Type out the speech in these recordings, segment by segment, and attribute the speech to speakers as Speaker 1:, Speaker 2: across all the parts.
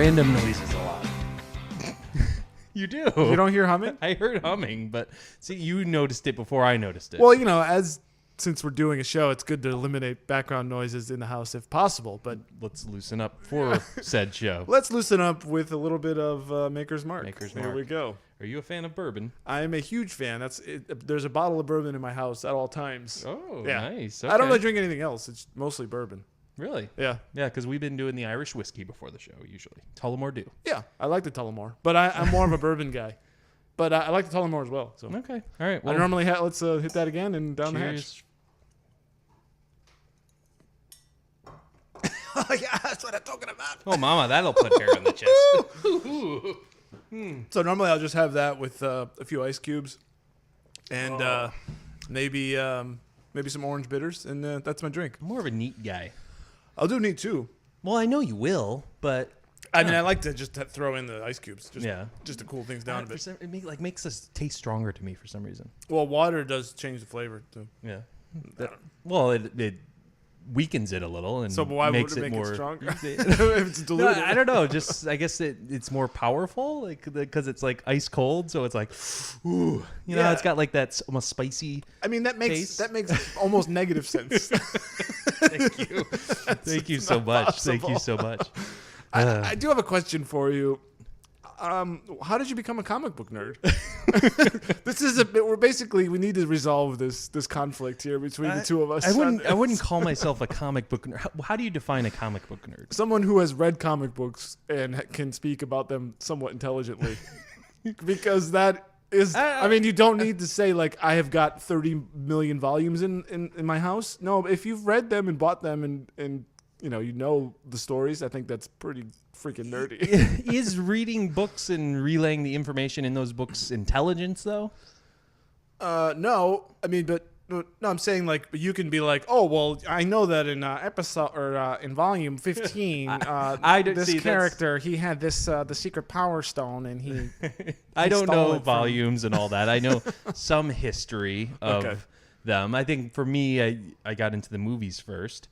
Speaker 1: random noises a lot. You do.
Speaker 2: You don't hear humming?
Speaker 1: I heard humming, but see, you noticed it before I noticed it.
Speaker 2: Well, since we're doing a show, it's good to eliminate background noises in the house if possible. But
Speaker 1: let's loosen up for said show.
Speaker 2: let's loosen up with a little bit of Maker's Mark.
Speaker 1: Maker's Mark.
Speaker 2: Here we go.
Speaker 1: Are you a fan of bourbon?
Speaker 2: I am a huge fan. There's a bottle of bourbon in my house at all times.
Speaker 1: Oh,
Speaker 2: yeah.
Speaker 1: Nice.
Speaker 2: I don't
Speaker 1: Okay.
Speaker 2: really drink anything else. It's mostly bourbon.
Speaker 1: Really?
Speaker 2: Yeah.
Speaker 1: Yeah, because we've been doing the Irish whiskey before the show, usually. Tullamore Dew.
Speaker 2: Yeah, I like the Tullamore, but I'm more of a bourbon guy. But I like the Tullamore as well. So
Speaker 1: Okay. All right.
Speaker 2: I
Speaker 1: Well,
Speaker 2: normally let's hit that again and down
Speaker 1: cheers.
Speaker 2: the hatch. Oh, yeah, that's what I'm talking about.
Speaker 1: Oh, mama, that'll put hair on the chest.
Speaker 2: So normally I'll just have that with a few ice cubes, and maybe some orange bitters, and that's my drink.
Speaker 1: I'm more of a neat guy.
Speaker 2: I'll do neat too.
Speaker 1: Well, I know you will, but
Speaker 2: I mean, I like to just throw in the ice cubes, just to cool things down a bit.
Speaker 1: It makes us taste stronger to me for some reason.
Speaker 2: Well, water does change the flavor too.
Speaker 1: Yeah. Well, it weakens it a little and
Speaker 2: So why
Speaker 1: makes
Speaker 2: would it make
Speaker 1: more
Speaker 2: it stronger? If it's
Speaker 1: No,
Speaker 2: diluted.
Speaker 1: I don't know. Just I guess it's more powerful, like because it's like ice cold, so it's like, ooh,
Speaker 2: Yeah.
Speaker 1: it's got like that almost spicy.
Speaker 2: I mean, that makes
Speaker 1: taste.
Speaker 2: almost negative sense.
Speaker 1: Thank you, thank you so much, thank you so much.
Speaker 2: I do have a question for you. How did you become a comic book nerd? This is we need to resolve this conflict here between the two of us.
Speaker 1: I wouldn't call myself a comic book nerd. How do you define a comic book nerd?
Speaker 2: Someone who has read comic books and can speak about them somewhat intelligently. Because that is, I mean, you don't need to say like I have got 30 million volumes in my house. No, if you've read them and bought them and you know the stories, I think that's pretty freaking nerdy.
Speaker 1: Is reading books and relaying the information in those books intelligence, though?
Speaker 2: No, I mean, but no, I'm saying like, but you can be like, oh, well, I know that in episode or in volume 15, this character he had this the secret power stone, and he.
Speaker 1: I don't
Speaker 2: stole
Speaker 1: know
Speaker 2: it from-
Speaker 1: volumes and all that. I know some history of them. I think for me, I got into the movies first.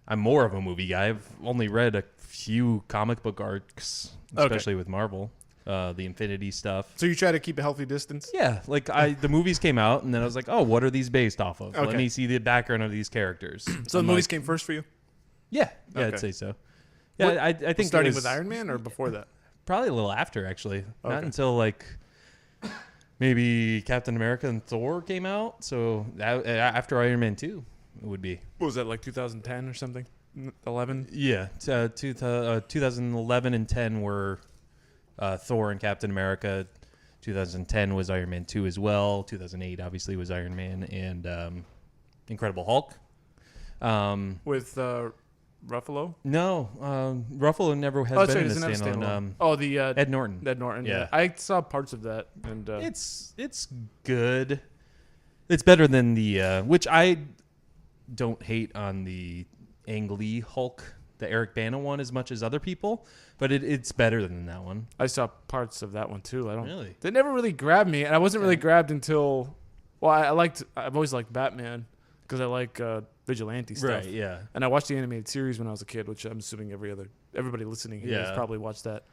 Speaker 1: I'm more of a movie guy. I've only read a few comic book arcs, especially with Marvel, the Infinity stuff.
Speaker 2: So you try to keep a healthy distance?
Speaker 1: Yeah, like the movies came out, and then I was like, oh, what are these based off of?
Speaker 2: Okay.
Speaker 1: Let me see the background of these characters.
Speaker 2: So the movies came first for you?
Speaker 1: Yeah,
Speaker 2: Okay.
Speaker 1: I'd say so. Yeah, I think
Speaker 2: Starting
Speaker 1: it was
Speaker 2: with Iron Man or before that?
Speaker 1: probably a little after, actually. Not
Speaker 2: Okay.
Speaker 1: until like maybe Captain America and Thor came out. So after Iron Man 2, it would be.
Speaker 2: What was that, like 2010 or something? 11?
Speaker 1: Yeah, 2011 and 10 were Thor and Captain America. 2010 was Iron Man 2 as well. 2008 obviously was Iron Man and Incredible Hulk.
Speaker 2: With Ruffalo?
Speaker 1: No, Ruffalo never has been in a standalone. Ed Norton.
Speaker 2: Ed Norton.
Speaker 1: Yeah.
Speaker 2: I saw parts of that, and
Speaker 1: It's good. It's better than the which I don't hate on the Ang Lee Hulk, the Eric Bana one, as much as other people, but it's better than that one.
Speaker 2: I saw parts of that one too.
Speaker 1: Really?
Speaker 2: They never really grabbed me, and I wasn't really grabbed until. Well, I've always liked Batman because I like vigilante stuff.
Speaker 1: Right? Yeah.
Speaker 2: And I watched the animated series when I was a kid, which I'm assuming everybody listening here has probably watched that.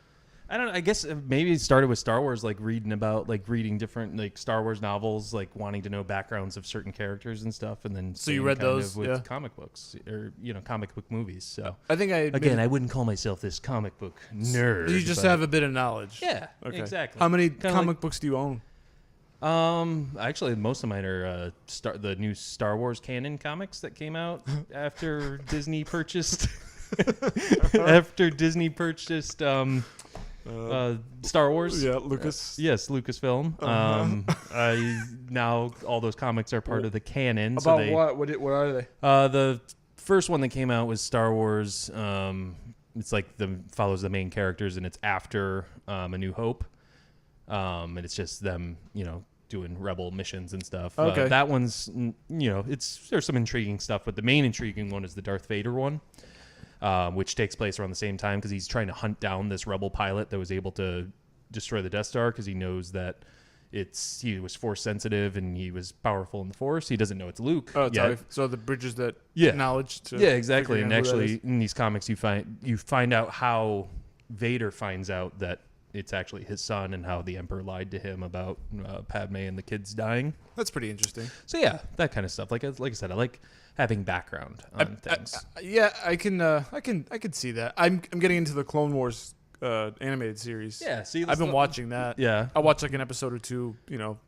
Speaker 1: I don't know. I guess maybe it started with Star Wars, like reading different like Star Wars novels, like wanting to know backgrounds of certain characters and stuff, and then
Speaker 2: So you read
Speaker 1: kind of
Speaker 2: those,
Speaker 1: with
Speaker 2: yeah.
Speaker 1: comic books or comic book movies. So
Speaker 2: I think
Speaker 1: I wouldn't call myself this comic book nerd.
Speaker 2: You just
Speaker 1: but-
Speaker 2: have a bit of knowledge.
Speaker 1: Yeah,
Speaker 2: Okay.
Speaker 1: exactly.
Speaker 2: How many
Speaker 1: Kinda
Speaker 2: comic books do you own?
Speaker 1: Actually, most of mine are the new Star Wars canon comics that came out after Disney purchased Star Wars.
Speaker 2: Yeah, Lucas.
Speaker 1: Yes, Lucasfilm. Now all those comics are part of the canon.
Speaker 2: About what? What are they?
Speaker 1: The first one that came out was Star Wars. It's like follows the main characters, and it's after A New Hope. And it's just them, doing rebel missions and stuff.
Speaker 2: Okay.
Speaker 1: That one's, there's some intriguing stuff, but the main intriguing one is the Darth Vader one, which takes place around the same time because he's trying to hunt down this rebel pilot that was able to destroy the Death Star because he knows that he was Force sensitive and he was powerful in the Force. He doesn't know it's Luke.
Speaker 2: Oh, it's
Speaker 1: yet.
Speaker 2: so the bridges that
Speaker 1: Yeah.
Speaker 2: knowledge to
Speaker 1: Yeah, exactly.
Speaker 2: figuring
Speaker 1: And
Speaker 2: out who that
Speaker 1: actually,
Speaker 2: is.
Speaker 1: in these comics, you find out how Vader finds out that it's actually his son and how the Emperor lied to him about Padme and the kids dying.
Speaker 2: That's pretty interesting.
Speaker 1: So yeah, that kind of stuff. Like I said, I like having background on things.
Speaker 2: I can see that. I'm getting into the Clone Wars animated series.
Speaker 1: Yeah, see,
Speaker 2: I've been watching that.
Speaker 1: Yeah,
Speaker 2: I watched like an episode or two,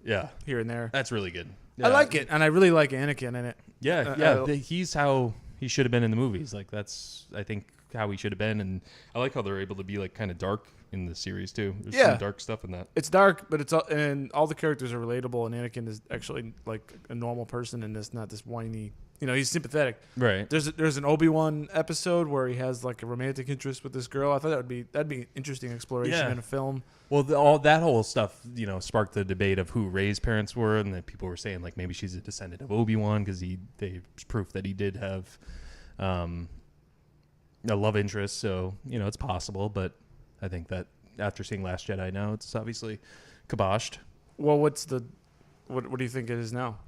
Speaker 1: yeah,
Speaker 2: here and there.
Speaker 1: that's really good.
Speaker 2: I
Speaker 1: Yeah.
Speaker 2: like it, and I really like Anakin in it.
Speaker 1: Yeah, he's how he should have been in the movies. Like that's, I think, how he should have been, and I like how they're able to be like kind of dark in the series too. There's some dark stuff in that.
Speaker 2: It's dark, but and all the characters are relatable, and Anakin is actually like a normal person in this, not this whiny. He's sympathetic.
Speaker 1: Right.
Speaker 2: There's an Obi-Wan episode where he has like a romantic interest with this girl. I thought that'd be interesting exploration in a film.
Speaker 1: Well, all that whole stuff, sparked the debate of who Rey's parents were, and then people were saying like maybe she's a descendant of Obi-Wan because there's proof that he did have a love interest. So it's possible, but I think that after seeing Last Jedi now, it's obviously kiboshed.
Speaker 2: Well, what do you think it is now?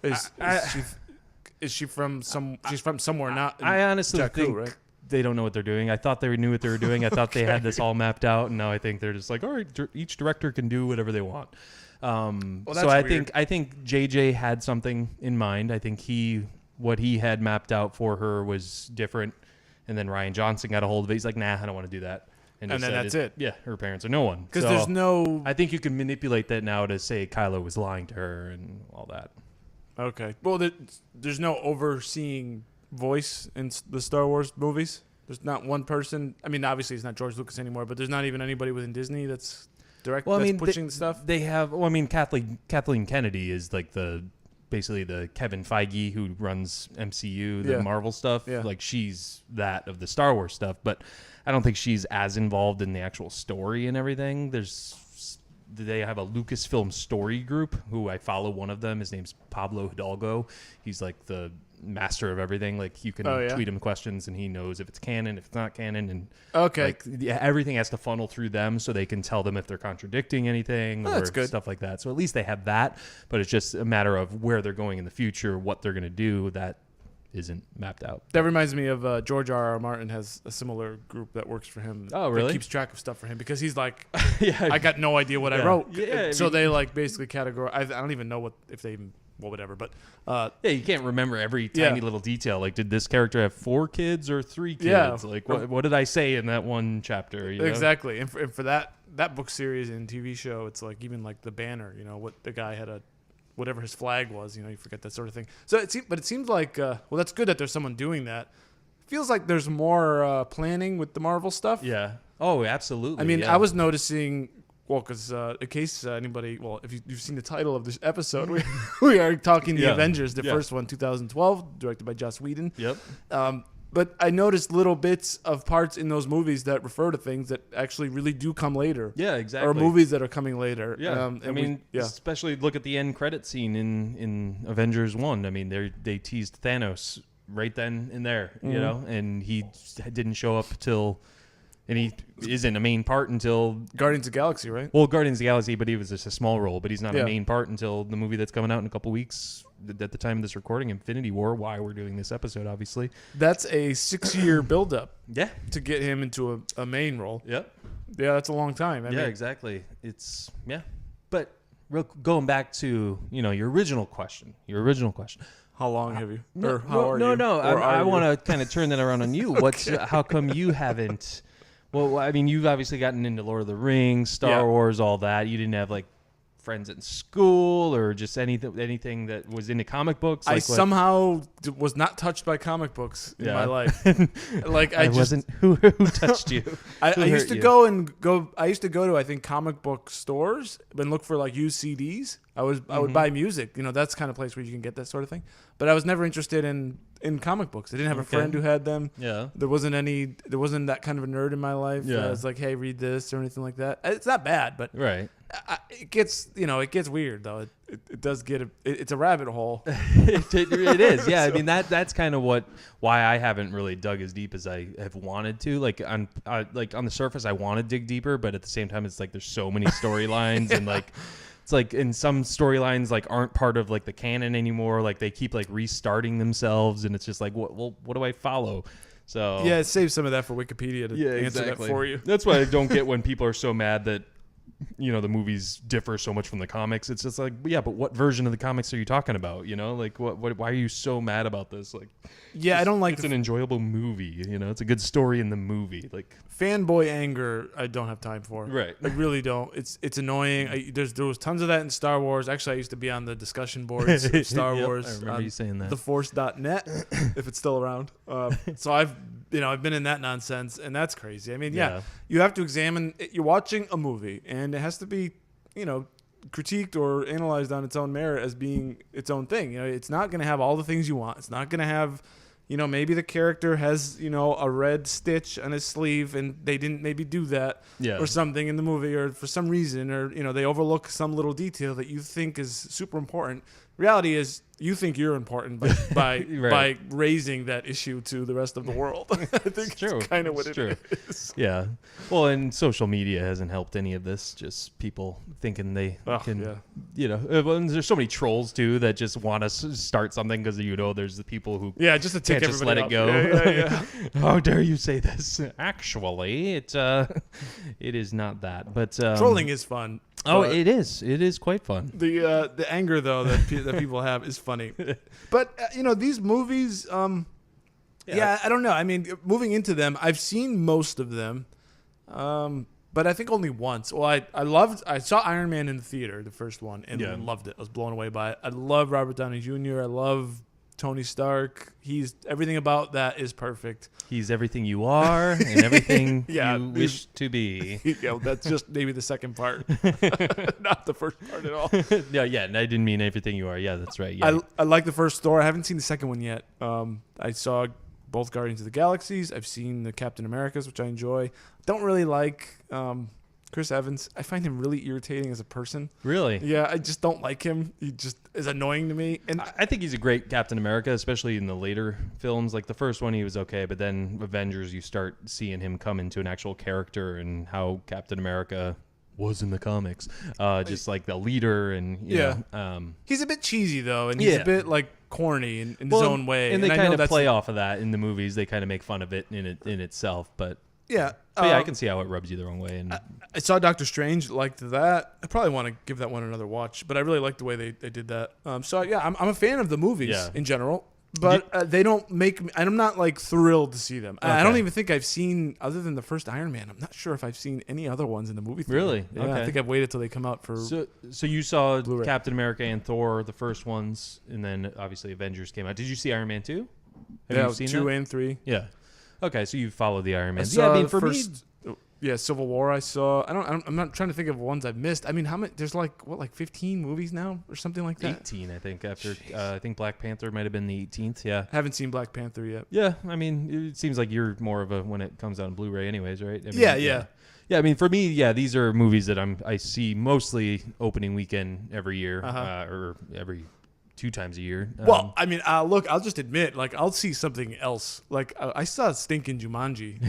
Speaker 2: Is she from some? She's from somewhere not.
Speaker 1: I honestly
Speaker 2: Jakku,
Speaker 1: think
Speaker 2: right?
Speaker 1: they don't know what they're doing. I thought they knew what they were doing. I thought they had this all mapped out, and now I think they're just like, all right, each director can do whatever they want. So I think JJ had something in mind. I think what he had mapped out for her was different, and then Rian Johnson got a hold of it. He's like, nah, I don't want to do that.
Speaker 2: And then that's it.
Speaker 1: Yeah, her parents are no one.
Speaker 2: Because there's no.
Speaker 1: I think you can manipulate that now to say Kylo was lying to her and all that.
Speaker 2: Okay. Well, there's no overseeing voice in the Star Wars movies. There's not one person. I mean, obviously, it's not George Lucas anymore, but there's not even anybody within Disney that's pushing the stuff.
Speaker 1: They have. Well, I mean, Kathleen Kennedy is like basically the Kevin Feige who runs MCU, the Marvel stuff.
Speaker 2: Yeah.
Speaker 1: Like she's that of the Star Wars stuff, but I don't think she's as involved in the actual story and everything. They have a Lucasfilm story group who I follow. One of them, his name's Pablo Hidalgo. He's like the master of everything. Like you can tweet him questions and he knows if it's canon, if it's not canon, and everything has to funnel through them so they can tell them if they're contradicting anything or stuff like that. So at least they have that, but it's just a matter of where they're going in the future, what they're going to do. That isn't mapped out.
Speaker 2: That reminds me of George R.R. Martin has a similar group that works for him.
Speaker 1: Oh, really?
Speaker 2: That keeps track of stuff for him because he's like,
Speaker 1: yeah,
Speaker 2: I got no idea what I wrote.
Speaker 1: Yeah,
Speaker 2: so they like basically categorize. I don't even know if they even, well, whatever. But
Speaker 1: you can't remember every tiny little detail. Like, did this character have 4 kids or 3 kids?
Speaker 2: Yeah.
Speaker 1: Like, what did I say in that one chapter?
Speaker 2: Exactly. And for that book series and TV show, it's like even like the banner. What the guy had whatever his flag was, you forget that sort of thing. So it seems like, well, that's good that there's someone doing that. Feels like there's more planning with the Marvel stuff.
Speaker 1: Yeah. Oh, absolutely.
Speaker 2: I mean,
Speaker 1: yeah.
Speaker 2: I was noticing, well, because in case anybody, well, if you've seen the title of this episode, we are talking the Avengers, the first one, 2012, directed by Joss Whedon.
Speaker 1: Yep.
Speaker 2: But I noticed little bits of parts in those movies that refer to things that actually really do come later.
Speaker 1: Yeah, exactly.
Speaker 2: Or movies that are coming later.
Speaker 1: Yeah. Especially look at the end credit scene in Avengers 1. I mean, they teased Thanos right then and there, and he didn't show up till, and he isn't a main part until
Speaker 2: Guardians of the Galaxy, right?
Speaker 1: Well, Guardians of the Galaxy, but he was just a small role, but he's not a main part until the movie that's coming out in a couple weeks. At the time of this recording, Infinity War, why we're doing this episode, obviously.
Speaker 2: That's a 6-year buildup.
Speaker 1: Yeah.
Speaker 2: To get him into a main role.
Speaker 1: Yep.
Speaker 2: Yeah, that's a long time. I mean,
Speaker 1: exactly. It's, But going back to, your original question.
Speaker 2: How long have you?
Speaker 1: I want to kind of turn that around on you. How come you haven't? Well, I mean, you've obviously gotten into Lord of the Rings, Star Wars, all that. You didn't have like friends in school or just anything that was into comic books.
Speaker 2: I somehow was not touched by comic books in my life. Like I
Speaker 1: wasn't. Who touched you?
Speaker 2: I used to go. I used to go to, I think, comic book stores and look for like used CDs. I would buy music. That's the kind of place where you can get that sort of thing. But I was never interested in comic books. I didn't have a friend who had them.
Speaker 1: Yeah.
Speaker 2: There wasn't that kind of a nerd in my life.
Speaker 1: Yeah.
Speaker 2: I was like, hey, read this or anything like that. It's not bad, but
Speaker 1: right.
Speaker 2: It gets weird though. It does get it's a rabbit hole.
Speaker 1: It is. Yeah. I mean that's kind of why I haven't really dug as deep as I have wanted to. Like on the surface, I want to dig deeper, but at the same time, it's like there's so many storylines and like. It's like in some storylines like aren't part of like the canon anymore. Like they keep like restarting themselves, and it's just like, what do I follow? So
Speaker 2: Yeah, save some of that for Wikipedia to answer that for you.
Speaker 1: That's why I don't get when people are so mad that the movies differ so much from the comics. It's just like, yeah, but what version of the comics are you talking about? Like what why are you so mad about this? Like,
Speaker 2: Yeah, I don't like
Speaker 1: it's an enjoyable movie. It's a good story in the movie. Like
Speaker 2: fanboy anger. I don't have time for.
Speaker 1: Right.
Speaker 2: I really don't. It's annoying. There was tons of that in Star Wars. Actually, I used to be on the discussion boards of Star
Speaker 1: Yep,
Speaker 2: Wars.
Speaker 1: I remember you saying that.
Speaker 2: Theforce.net, if it's still around. So I've been in that nonsense, and that's crazy. I mean, yeah, you have to examine. You're watching a movie, and it has to be, critiqued or analyzed on its own merit as being its own thing. It's not going to have all the things you want. It's not going to have, maybe the character has, a red stitch on his sleeve and they didn't maybe do that or something in the movie, or for some reason, or, they overlook some little detail that you think is super important. Reality is you think you're important by
Speaker 1: Right.
Speaker 2: by raising that issue to the rest of the world. I think it's kind of what it is.
Speaker 1: Yeah. Well, and social media hasn't helped any of this. Just people thinking they can, and there's so many trolls too that just want to start something because there's the people who
Speaker 2: just to take
Speaker 1: can't just let it go.
Speaker 2: Yeah.
Speaker 1: How dare you say this? Actually, it is not that. But
Speaker 2: Trolling is fun.
Speaker 1: Oh, it is. It is quite fun.
Speaker 2: The anger though that people have is funny. But these movies, I don't know. I mean, moving into them, I've seen most of them, but I think only once. Well, I saw Iron Man in the theater, the first one, and loved it. I was blown away by it. I love Robert Downey Jr. I love Tony Stark. Everything about that is perfect.
Speaker 1: He's everything you are and everything you wish to be.
Speaker 2: That's just maybe the second part, not the first part at all.
Speaker 1: Yeah, I didn't mean everything you are. Yeah, that's right. Yeah.
Speaker 2: I like the first Thor. I haven't seen the second one yet. I saw both Guardians of the Galaxies. I've seen the Captain Americas, which I enjoy. Don't really like Chris Evans. I find him really irritating as a person.
Speaker 1: Really?
Speaker 2: Yeah, I just don't like him. He just is annoying to me. And
Speaker 1: I think he's a great Captain America, especially in the later films. Like the first one, he was okay, but then Avengers, you start seeing him come into an actual character and how Captain America was in the comics, just like the leader, and you know,
Speaker 2: he's a bit cheesy though, and he's a bit like corny in his own way.
Speaker 1: And they kind of play off of that in the movies. They kind of make fun of it in itself, but.
Speaker 2: Yeah.
Speaker 1: I can see how it rubs you the wrong way. And
Speaker 2: I saw Doctor Strange, liked that. I probably want to give that one another watch, but I really liked the way they did that. I'm a fan of the movies in general, but they don't make me, and I'm not like thrilled to see them. Okay. I don't even think I've seen, other than the first Iron Man, I'm not sure if I've seen any other ones in the movie theater.
Speaker 1: Really?
Speaker 2: Yeah,
Speaker 1: okay.
Speaker 2: I think I've waited till they come out for
Speaker 1: So you saw
Speaker 2: Blu-ray.
Speaker 1: Captain America and Thor, the first ones, and then obviously Avengers came out. Did you see Iron Man 2? Have you seen
Speaker 2: 2
Speaker 1: that?
Speaker 2: and 3.
Speaker 1: Yeah. Okay, so you followed the Iron Man.
Speaker 2: Civil War I saw. I'm not trying to think of ones I've missed. I mean, how many? There's like 15 movies now or something like that.
Speaker 1: 18, I think. After I think Black Panther might have been the 18th. Yeah.
Speaker 2: I haven't seen Black Panther yet.
Speaker 1: Yeah, I mean, it seems like you're more of a when it comes out on Blu-ray, anyways, right? I mean,
Speaker 2: Yeah.
Speaker 1: Yeah, I mean, for me, these are movies that I see mostly opening weekend every year, or every 2 times a year.
Speaker 2: Well, I mean, look, I'll just admit, like, I'll see something else. Like, I saw Stinking Jumanji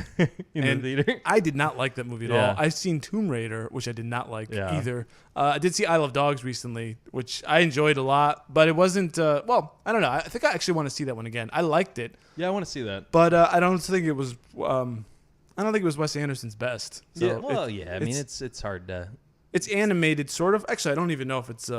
Speaker 1: in the theater.
Speaker 2: I did not like that movie at all. I've seen Tomb Raider, which I did not like either. I did see Isle of Dogs recently, which I enjoyed a lot, but it wasn't. I don't know. I think I actually want to see that one again. I liked it.
Speaker 1: Yeah, I want to see that,
Speaker 2: but I don't think it was. I don't think it was Wes Anderson's best. So
Speaker 1: I mean, it's hard to.
Speaker 2: It's animated, sort of. Actually, I don't even know if it's.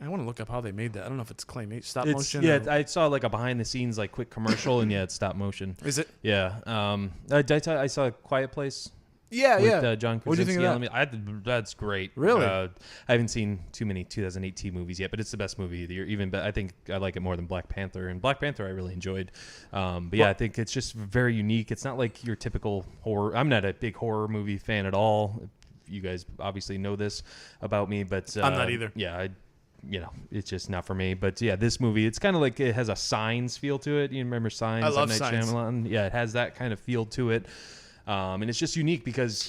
Speaker 2: I want to look up how they made that. I don't know if it's stop motion.
Speaker 1: Yeah, I saw like a behind the scenes like quick commercial, and it's stop motion.
Speaker 2: Is it?
Speaker 1: Yeah. I saw a Quiet Place.
Speaker 2: Yeah,
Speaker 1: with, John Krasinski.
Speaker 2: What do you think of that?
Speaker 1: That's great.
Speaker 2: Really?
Speaker 1: I haven't seen too many 2018 movies yet, but it's the best movie of the year. I think I like it more than Black Panther, and Black Panther I really enjoyed. I think it's just very unique. It's not like your typical horror. I'm not a big horror movie fan at all. You guys obviously know this about me, but
Speaker 2: I'm not either.
Speaker 1: Yeah, it's just not for me. But this movie, it's kind of like it has a Signs feel to it. You remember Signs?
Speaker 2: I love
Speaker 1: Signs. Yeah, it has that kind of feel to it. And it's just unique because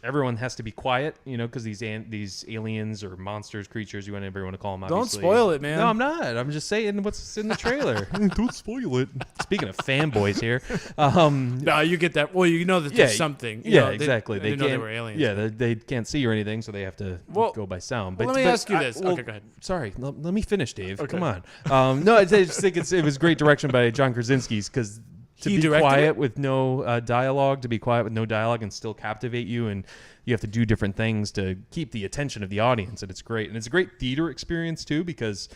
Speaker 1: everyone has to be quiet, because these aliens or monsters, creatures, whatever you want to call them. Obviously.
Speaker 2: Don't spoil it, man.
Speaker 1: No, I'm not. I'm just saying what's in the trailer. Don't spoil it. Speaking of fanboys here.
Speaker 2: No, you get that. Well, you know that there's something.
Speaker 1: Exactly.
Speaker 2: They know they were aliens.
Speaker 1: Yeah, they can't see or anything, so they have to go by sound.
Speaker 2: Let me ask you this. Okay, go ahead.
Speaker 1: Sorry, let me finish, Dave. Okay. Come on. No, I just think it was great direction by John Krasinski because to
Speaker 2: He
Speaker 1: be
Speaker 2: directed
Speaker 1: quiet
Speaker 2: it?
Speaker 1: with no dialogue, to be quiet with no dialogue and still captivate you, and you have to do different things to keep the attention of the audience, and it's great. And it's a great theater experience too, because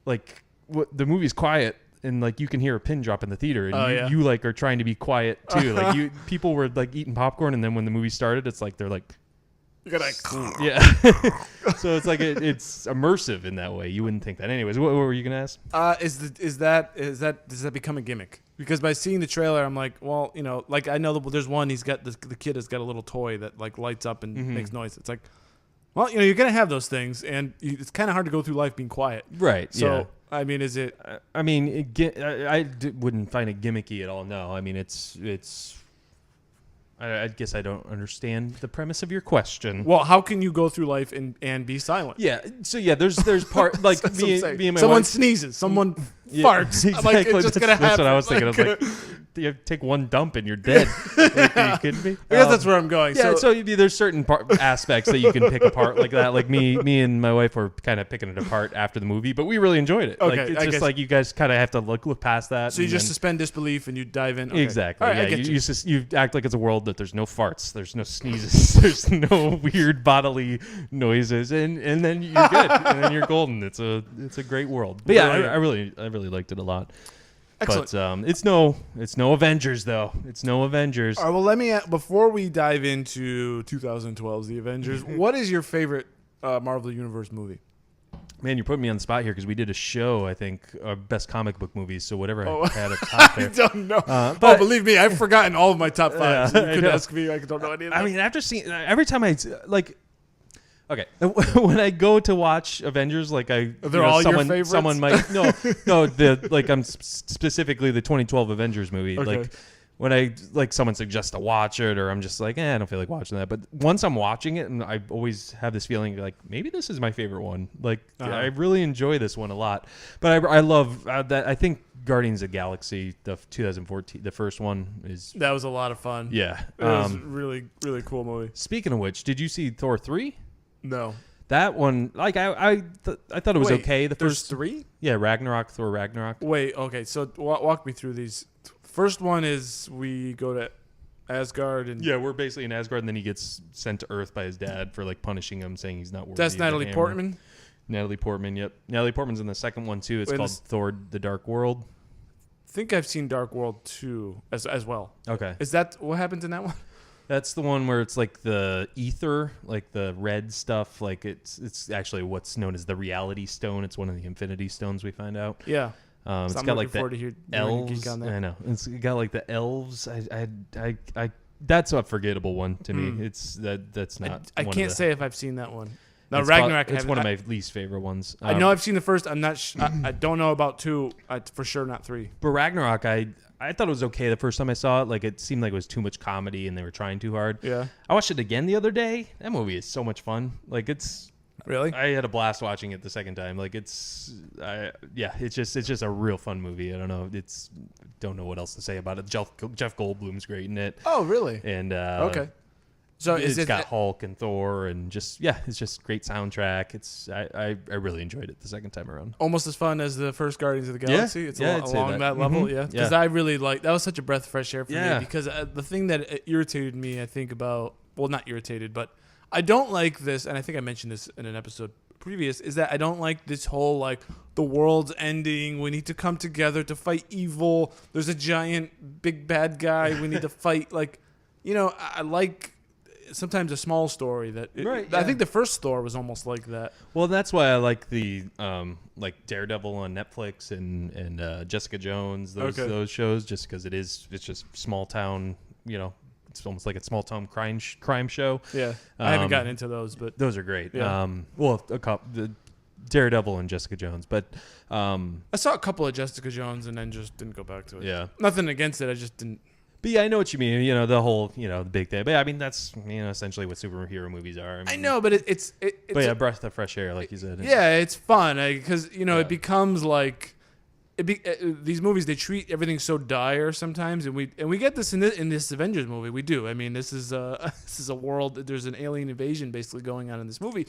Speaker 1: like the movie's quiet and like you can hear a pin drop in the theater, and you like are trying to be quiet too. Like people were like eating popcorn, and then when the movie started, it's like they're like,
Speaker 2: You're gonna
Speaker 1: yeah. So it's like it's immersive in that way. You wouldn't think that, anyways. What were you gonna ask?
Speaker 2: does that become a gimmick? Because by seeing the trailer, I'm like, well, like I know there's one. He's got the kid has got a little toy that like lights up and makes noise. It's like, well, you're gonna have those things, and it's kind of hard to go through life being quiet.
Speaker 1: Right.
Speaker 2: So
Speaker 1: yeah.
Speaker 2: I mean, is it?
Speaker 1: I mean, I wouldn't find it gimmicky at all. No, I mean it's. I guess I don't understand the premise of your question.
Speaker 2: Well, how can you go through life and be silent?
Speaker 1: Yeah. So yeah, there's part like me and my
Speaker 2: someone
Speaker 1: wife,
Speaker 2: sneezes, someone farts.
Speaker 1: Exactly.
Speaker 2: Like it's just gonna happen.
Speaker 1: That's what I was thinking. I was like, you take one dump and you're dead. Like, are you kidding me?
Speaker 2: I guess that's where I'm going.
Speaker 1: Yeah. So there's certain aspects that you can pick apart like that. Like me and my wife were kind of picking it apart after the movie, but we really enjoyed it.
Speaker 2: Okay,
Speaker 1: like, it's
Speaker 2: I
Speaker 1: just
Speaker 2: guess.
Speaker 1: like you guys kind of have to look past that.
Speaker 2: So you just suspend disbelief and you dive in. Okay.
Speaker 1: Exactly.
Speaker 2: All right, I
Speaker 1: yeah.
Speaker 2: get
Speaker 1: You act like it's a world that there's no farts, there's no sneezes, there's no weird bodily noises, and then you're good, and then you're golden. It's a great world. But yeah, I really liked it a lot.
Speaker 2: Excellent.
Speaker 1: But it's no Avengers though. It's no Avengers.
Speaker 2: All right, well, let me before we dive into 2012's The Avengers, what is your favorite Marvel Universe movie?
Speaker 1: Man, you're putting me on the spot here because we did a show, I think, best comic book movies. So whatever I had at top there.
Speaker 2: I don't know.
Speaker 1: But
Speaker 2: believe me, I've forgotten all of my top five. So you could
Speaker 1: know.
Speaker 2: ask me. I don't know any of them.
Speaker 1: I mean, after seeing every time I like. Okay, when I go to watch Avengers, like
Speaker 2: They're all your favorites?
Speaker 1: Someone might I'm specifically the 2012 Avengers movie.
Speaker 2: Okay.
Speaker 1: Like when someone suggests to watch it, or I'm just like, I don't feel like watching that. But once I'm watching it, and I always have this feeling like maybe this is my favorite one. Like I really enjoy this one a lot. But I love that. I think Guardians of the Galaxy, the 2014, the first one
Speaker 2: that was a lot of fun.
Speaker 1: Yeah,
Speaker 2: It was a really, really cool movie.
Speaker 1: Speaking of which, did you see Thor 3?
Speaker 2: No.
Speaker 1: That one, like I thought it was okay. The
Speaker 2: There's
Speaker 1: first
Speaker 2: 3?
Speaker 1: Yeah, Ragnarok, Thor Ragnarok.
Speaker 2: Wait, okay. So walk me through these. First one is we go to Asgard and
Speaker 1: Yeah, we're basically in Asgard, and then he gets sent to Earth by his dad for like punishing him, saying he's not worthy.
Speaker 2: that's
Speaker 1: of the
Speaker 2: Natalie
Speaker 1: hammer.
Speaker 2: Portman.
Speaker 1: Natalie Portman, yep. Natalie Portman's in the second one too. It's
Speaker 2: Wait,
Speaker 1: called
Speaker 2: this-
Speaker 1: Thor: The Dark World.
Speaker 2: I think I've seen Dark World 2 as well.
Speaker 1: Okay,
Speaker 2: Is that what happens in that one?
Speaker 1: that's the one where it's like the ether, like the red stuff. Like it's actually what's known as the Reality Stone. It's one of the Infinity Stones. We find out.
Speaker 2: Yeah.
Speaker 1: It's
Speaker 2: So I'm
Speaker 1: got
Speaker 2: looking
Speaker 1: like
Speaker 2: forward
Speaker 1: the
Speaker 2: to hearing you geek
Speaker 1: elves.
Speaker 2: on that.
Speaker 1: I know it's got like the elves. I that's a forgettable one to me. It's that's not.
Speaker 2: I
Speaker 1: one
Speaker 2: can't
Speaker 1: of the,
Speaker 2: say if I've seen that one. No,
Speaker 1: it's
Speaker 2: Ragnarok.
Speaker 1: It's one of
Speaker 2: I
Speaker 1: my least favorite ones.
Speaker 2: I know I've seen the first. I'm not. I don't know about 2. For sure, not 3.
Speaker 1: But Ragnarok, I thought it was okay the first time I saw it. Like it seemed like it was too much comedy and they were trying too hard.
Speaker 2: Yeah.
Speaker 1: I watched it again the other day. That movie is so much fun. Like it's.
Speaker 2: Really?
Speaker 1: I had a blast watching it the second time. Like it's just a real fun movie. I don't know. Don't know what else to say about it. Jeff Goldblum's great in it.
Speaker 2: Oh, really?
Speaker 1: And
Speaker 2: Okay. So
Speaker 1: it's got Hulk and Thor and it's just great soundtrack. I really enjoyed it the second time around.
Speaker 2: almost as fun as the first Guardians of the Galaxy? It's
Speaker 1: I'd say
Speaker 2: along
Speaker 1: that.
Speaker 2: that level,
Speaker 1: Mhm.
Speaker 2: yeah. Because
Speaker 1: Yeah.
Speaker 2: I really that was such a breath of fresh air for
Speaker 1: Yeah.
Speaker 2: me. Because the thing that irritated me, I think about, well, not irritated, but I don't like this, and I think I mentioned this in an episode previous, is that I don't like this whole like the world's ending, we need to come together to fight evil. There's a giant big bad guy we need to fight. Like, I like sometimes a small story that
Speaker 1: Right,
Speaker 2: I
Speaker 1: yeah.
Speaker 2: think the first Thor was almost like that.
Speaker 1: Well, that's why I like the like Daredevil on Netflix and Jessica Jones, those shows, just because it's just small town, it's almost like a small town crime show.
Speaker 2: Yeah, I haven't gotten into those, but
Speaker 1: Those are great.
Speaker 2: Yeah.
Speaker 1: Well, the Daredevil and Jessica Jones, but
Speaker 2: I saw a couple of Jessica Jones and then just didn't go back to it.
Speaker 1: yeah.
Speaker 2: Nothing against it, I just didn't.
Speaker 1: But yeah, I know what you mean. The whole, the big thing. But I mean, that's essentially what superhero movies are.
Speaker 2: I know, but it's
Speaker 1: But yeah, breath of fresh air, like you said.
Speaker 2: yeah, it's fun because it becomes like these movies, they treat everything so dire sometimes, and we get this in this Avengers movie. We do. I mean, this is a world. There's an alien invasion basically going on in this movie,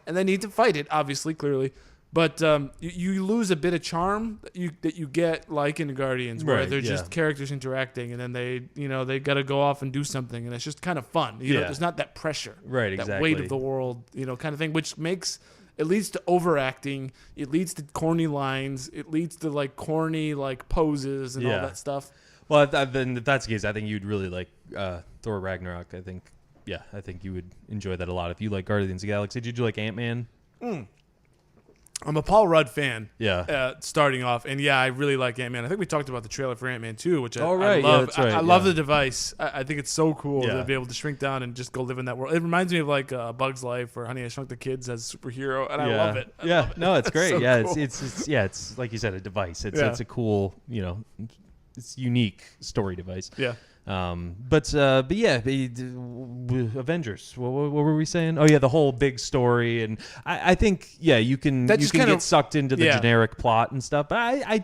Speaker 2: and they need to fight it. Obviously, clearly, But you lose a bit of charm that you get like in Guardians, where
Speaker 1: Right,
Speaker 2: they're
Speaker 1: yeah.
Speaker 2: just characters interacting, and then they got to go off and do something, and it's just kind of fun. You know,
Speaker 1: Yeah.
Speaker 2: there's not that pressure,
Speaker 1: Right,
Speaker 2: that
Speaker 1: exactly.
Speaker 2: weight of the world, kind of thing, which makes it leads to overacting. It leads to corny lines. It leads to like corny like poses and all
Speaker 1: Yeah.
Speaker 2: that stuff.
Speaker 1: Well, then if that's the case, I think you'd really like Thor Ragnarok. I think you would enjoy that a lot if you like Guardians of the Galaxy. Did you like Ant-Man?
Speaker 2: I'm a Paul Rudd fan.
Speaker 1: Yeah.
Speaker 2: Starting off, and I really like Ant-Man. I think we talked about the trailer for Ant-Man 2, which I
Speaker 1: right. Yeah,
Speaker 2: love.
Speaker 1: that's right.
Speaker 2: I love
Speaker 1: Yeah.
Speaker 2: the device. I think it's so cool
Speaker 1: Yeah.
Speaker 2: to be able to shrink down and just go live in that world. It reminds me of like Bug's Life or Honey, I Shrunk the Kids as a superhero, and I love it. I love it.
Speaker 1: No, it's great.
Speaker 2: So
Speaker 1: Yeah,
Speaker 2: cool.
Speaker 1: it's like you said, a device. It's
Speaker 2: Yeah.
Speaker 1: it's a cool, it's unique story device.
Speaker 2: Yeah.
Speaker 1: But Avengers. What were we saying? Oh yeah, the whole big story, and I think you can
Speaker 2: That
Speaker 1: you
Speaker 2: just
Speaker 1: can
Speaker 2: kind
Speaker 1: get
Speaker 2: of-
Speaker 1: sucked into the
Speaker 2: yeah.
Speaker 1: generic plot and stuff. But I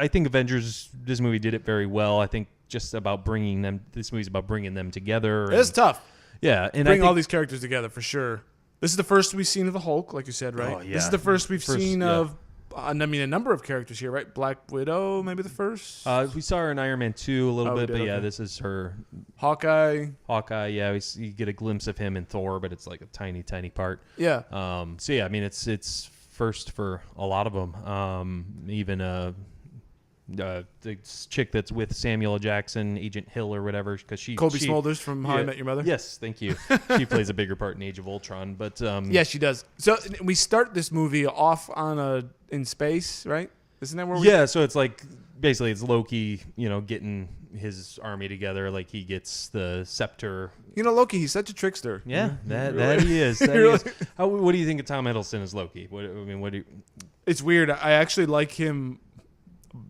Speaker 1: think Avengers. This movie did it very well. I think just about bringing them. This movie's about bringing them together.
Speaker 2: It's
Speaker 1: and-
Speaker 2: tough.
Speaker 1: Yeah, and
Speaker 2: Bring
Speaker 1: I think,
Speaker 2: all these characters together for sure. This is the first we've seen of the Hulk, like you said, right?
Speaker 1: Oh, yeah.
Speaker 2: This is the first we've seen
Speaker 1: yeah.
Speaker 2: of. A number of characters here, right? Black Widow, maybe the first.
Speaker 1: we saw her in Iron Man 2 a little
Speaker 2: Oh, we
Speaker 1: bit,
Speaker 2: did,
Speaker 1: but yeah,
Speaker 2: okay.
Speaker 1: this is her
Speaker 2: Hawkeye.
Speaker 1: Hawkeye. Yeah, you get a glimpse of him in Thor, but it's like a tiny part.
Speaker 2: Yeah.
Speaker 1: So yeah, I mean it's first for a lot of them. Even the chick that's with Samuel L. Jackson, Agent Hill or whatever, because
Speaker 2: Colby
Speaker 1: she
Speaker 2: Smulders from How I Met Your Mother.
Speaker 1: Yes, thank you. She plays a bigger part in Age of Ultron, but
Speaker 2: Yeah, she does. So we start this movie off in space, right? Isn't that where we?
Speaker 1: yeah. So it's like basically it's Loki, getting his army together. Like he gets the scepter.
Speaker 2: Loki, he's such a trickster.
Speaker 1: Yeah, that
Speaker 2: Really?
Speaker 1: he is. That he
Speaker 2: Really?
Speaker 1: is. What do you think of Tom Hiddleston as Loki? What do you?
Speaker 2: It's weird. I actually like him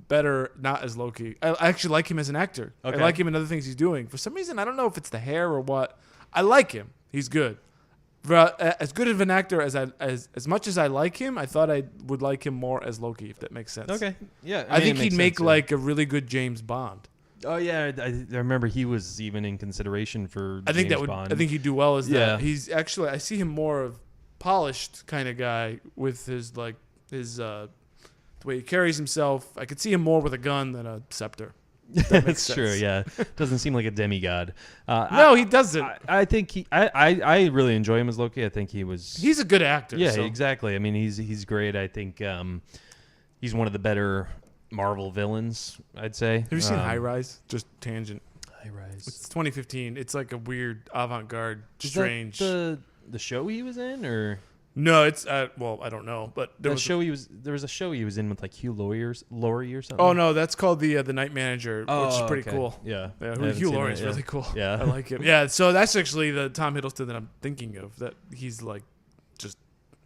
Speaker 2: better not as Loki. I actually like him as an actor.
Speaker 1: Okay.
Speaker 2: I like him in other things he's doing. For some reason, I don't know if it's the hair or what. I like him. He's good. As good of an actor as much as I like him, I thought I would like him more as Loki, if that makes sense.
Speaker 1: Okay, yeah.
Speaker 2: I think
Speaker 1: it
Speaker 2: he'd
Speaker 1: makes
Speaker 2: make
Speaker 1: sense, yeah.
Speaker 2: like a really good James Bond.
Speaker 1: Oh yeah, I remember he was even in consideration for.
Speaker 2: I think
Speaker 1: James Bond.
Speaker 2: I think he'd do well as
Speaker 1: Yeah.
Speaker 2: that. He's actually, I see him more of polished kind of guy with his the way he carries himself. I could see him more with a gun than a scepter. That makes
Speaker 1: That's
Speaker 2: sense.
Speaker 1: true. Yeah, doesn't seem like a demigod.
Speaker 2: No, he doesn't.
Speaker 1: I think I really enjoy him as Loki. I think he was.
Speaker 2: He's a good actor.
Speaker 1: Yeah,
Speaker 2: so.
Speaker 1: exactly. I mean, he's great. I think he's one of the better Marvel villains. I'd say.
Speaker 2: Have you seen High Rise? Just tangent.
Speaker 1: High Rise?
Speaker 2: It's 2015. It's like a weird avant-garde,
Speaker 1: Is that
Speaker 2: strange.
Speaker 1: the show he was in, or
Speaker 2: No, it's well, I don't know, but there was.
Speaker 1: there was a show he was in with like Hugh Laurie or something.
Speaker 2: Oh no, that's called the Night Manager, which is pretty
Speaker 1: okay.
Speaker 2: cool.
Speaker 1: Yeah,
Speaker 2: Yeah,
Speaker 1: I haven't
Speaker 2: Hugh
Speaker 1: seen
Speaker 2: Laurie
Speaker 1: that,
Speaker 2: is
Speaker 1: yeah.
Speaker 2: really cool.
Speaker 1: Yeah.
Speaker 2: I like him. Yeah, so that's actually the Tom Hiddleston that I'm thinking of. That he's like, just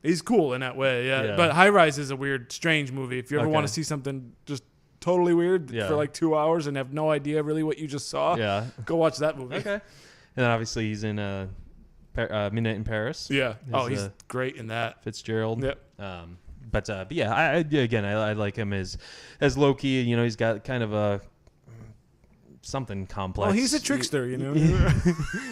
Speaker 2: he's cool in that way. Yeah,
Speaker 1: Yeah.
Speaker 2: but High Rise is a weird, strange movie. If you ever
Speaker 1: Okay.
Speaker 2: want to see something just totally weird
Speaker 1: Yeah.
Speaker 2: for like 2 hours and have no idea really what you just saw,
Speaker 1: Yeah.
Speaker 2: go watch that movie.
Speaker 1: Okay. And then obviously he's in Midnight in Paris.
Speaker 2: Yeah. Oh,
Speaker 1: His,
Speaker 2: he's great in that.
Speaker 1: Fitzgerald.
Speaker 2: Yep.
Speaker 1: But yeah, I like him as Loki. You know, he's got kind of a something complex.
Speaker 2: Well, he's a trickster, you know.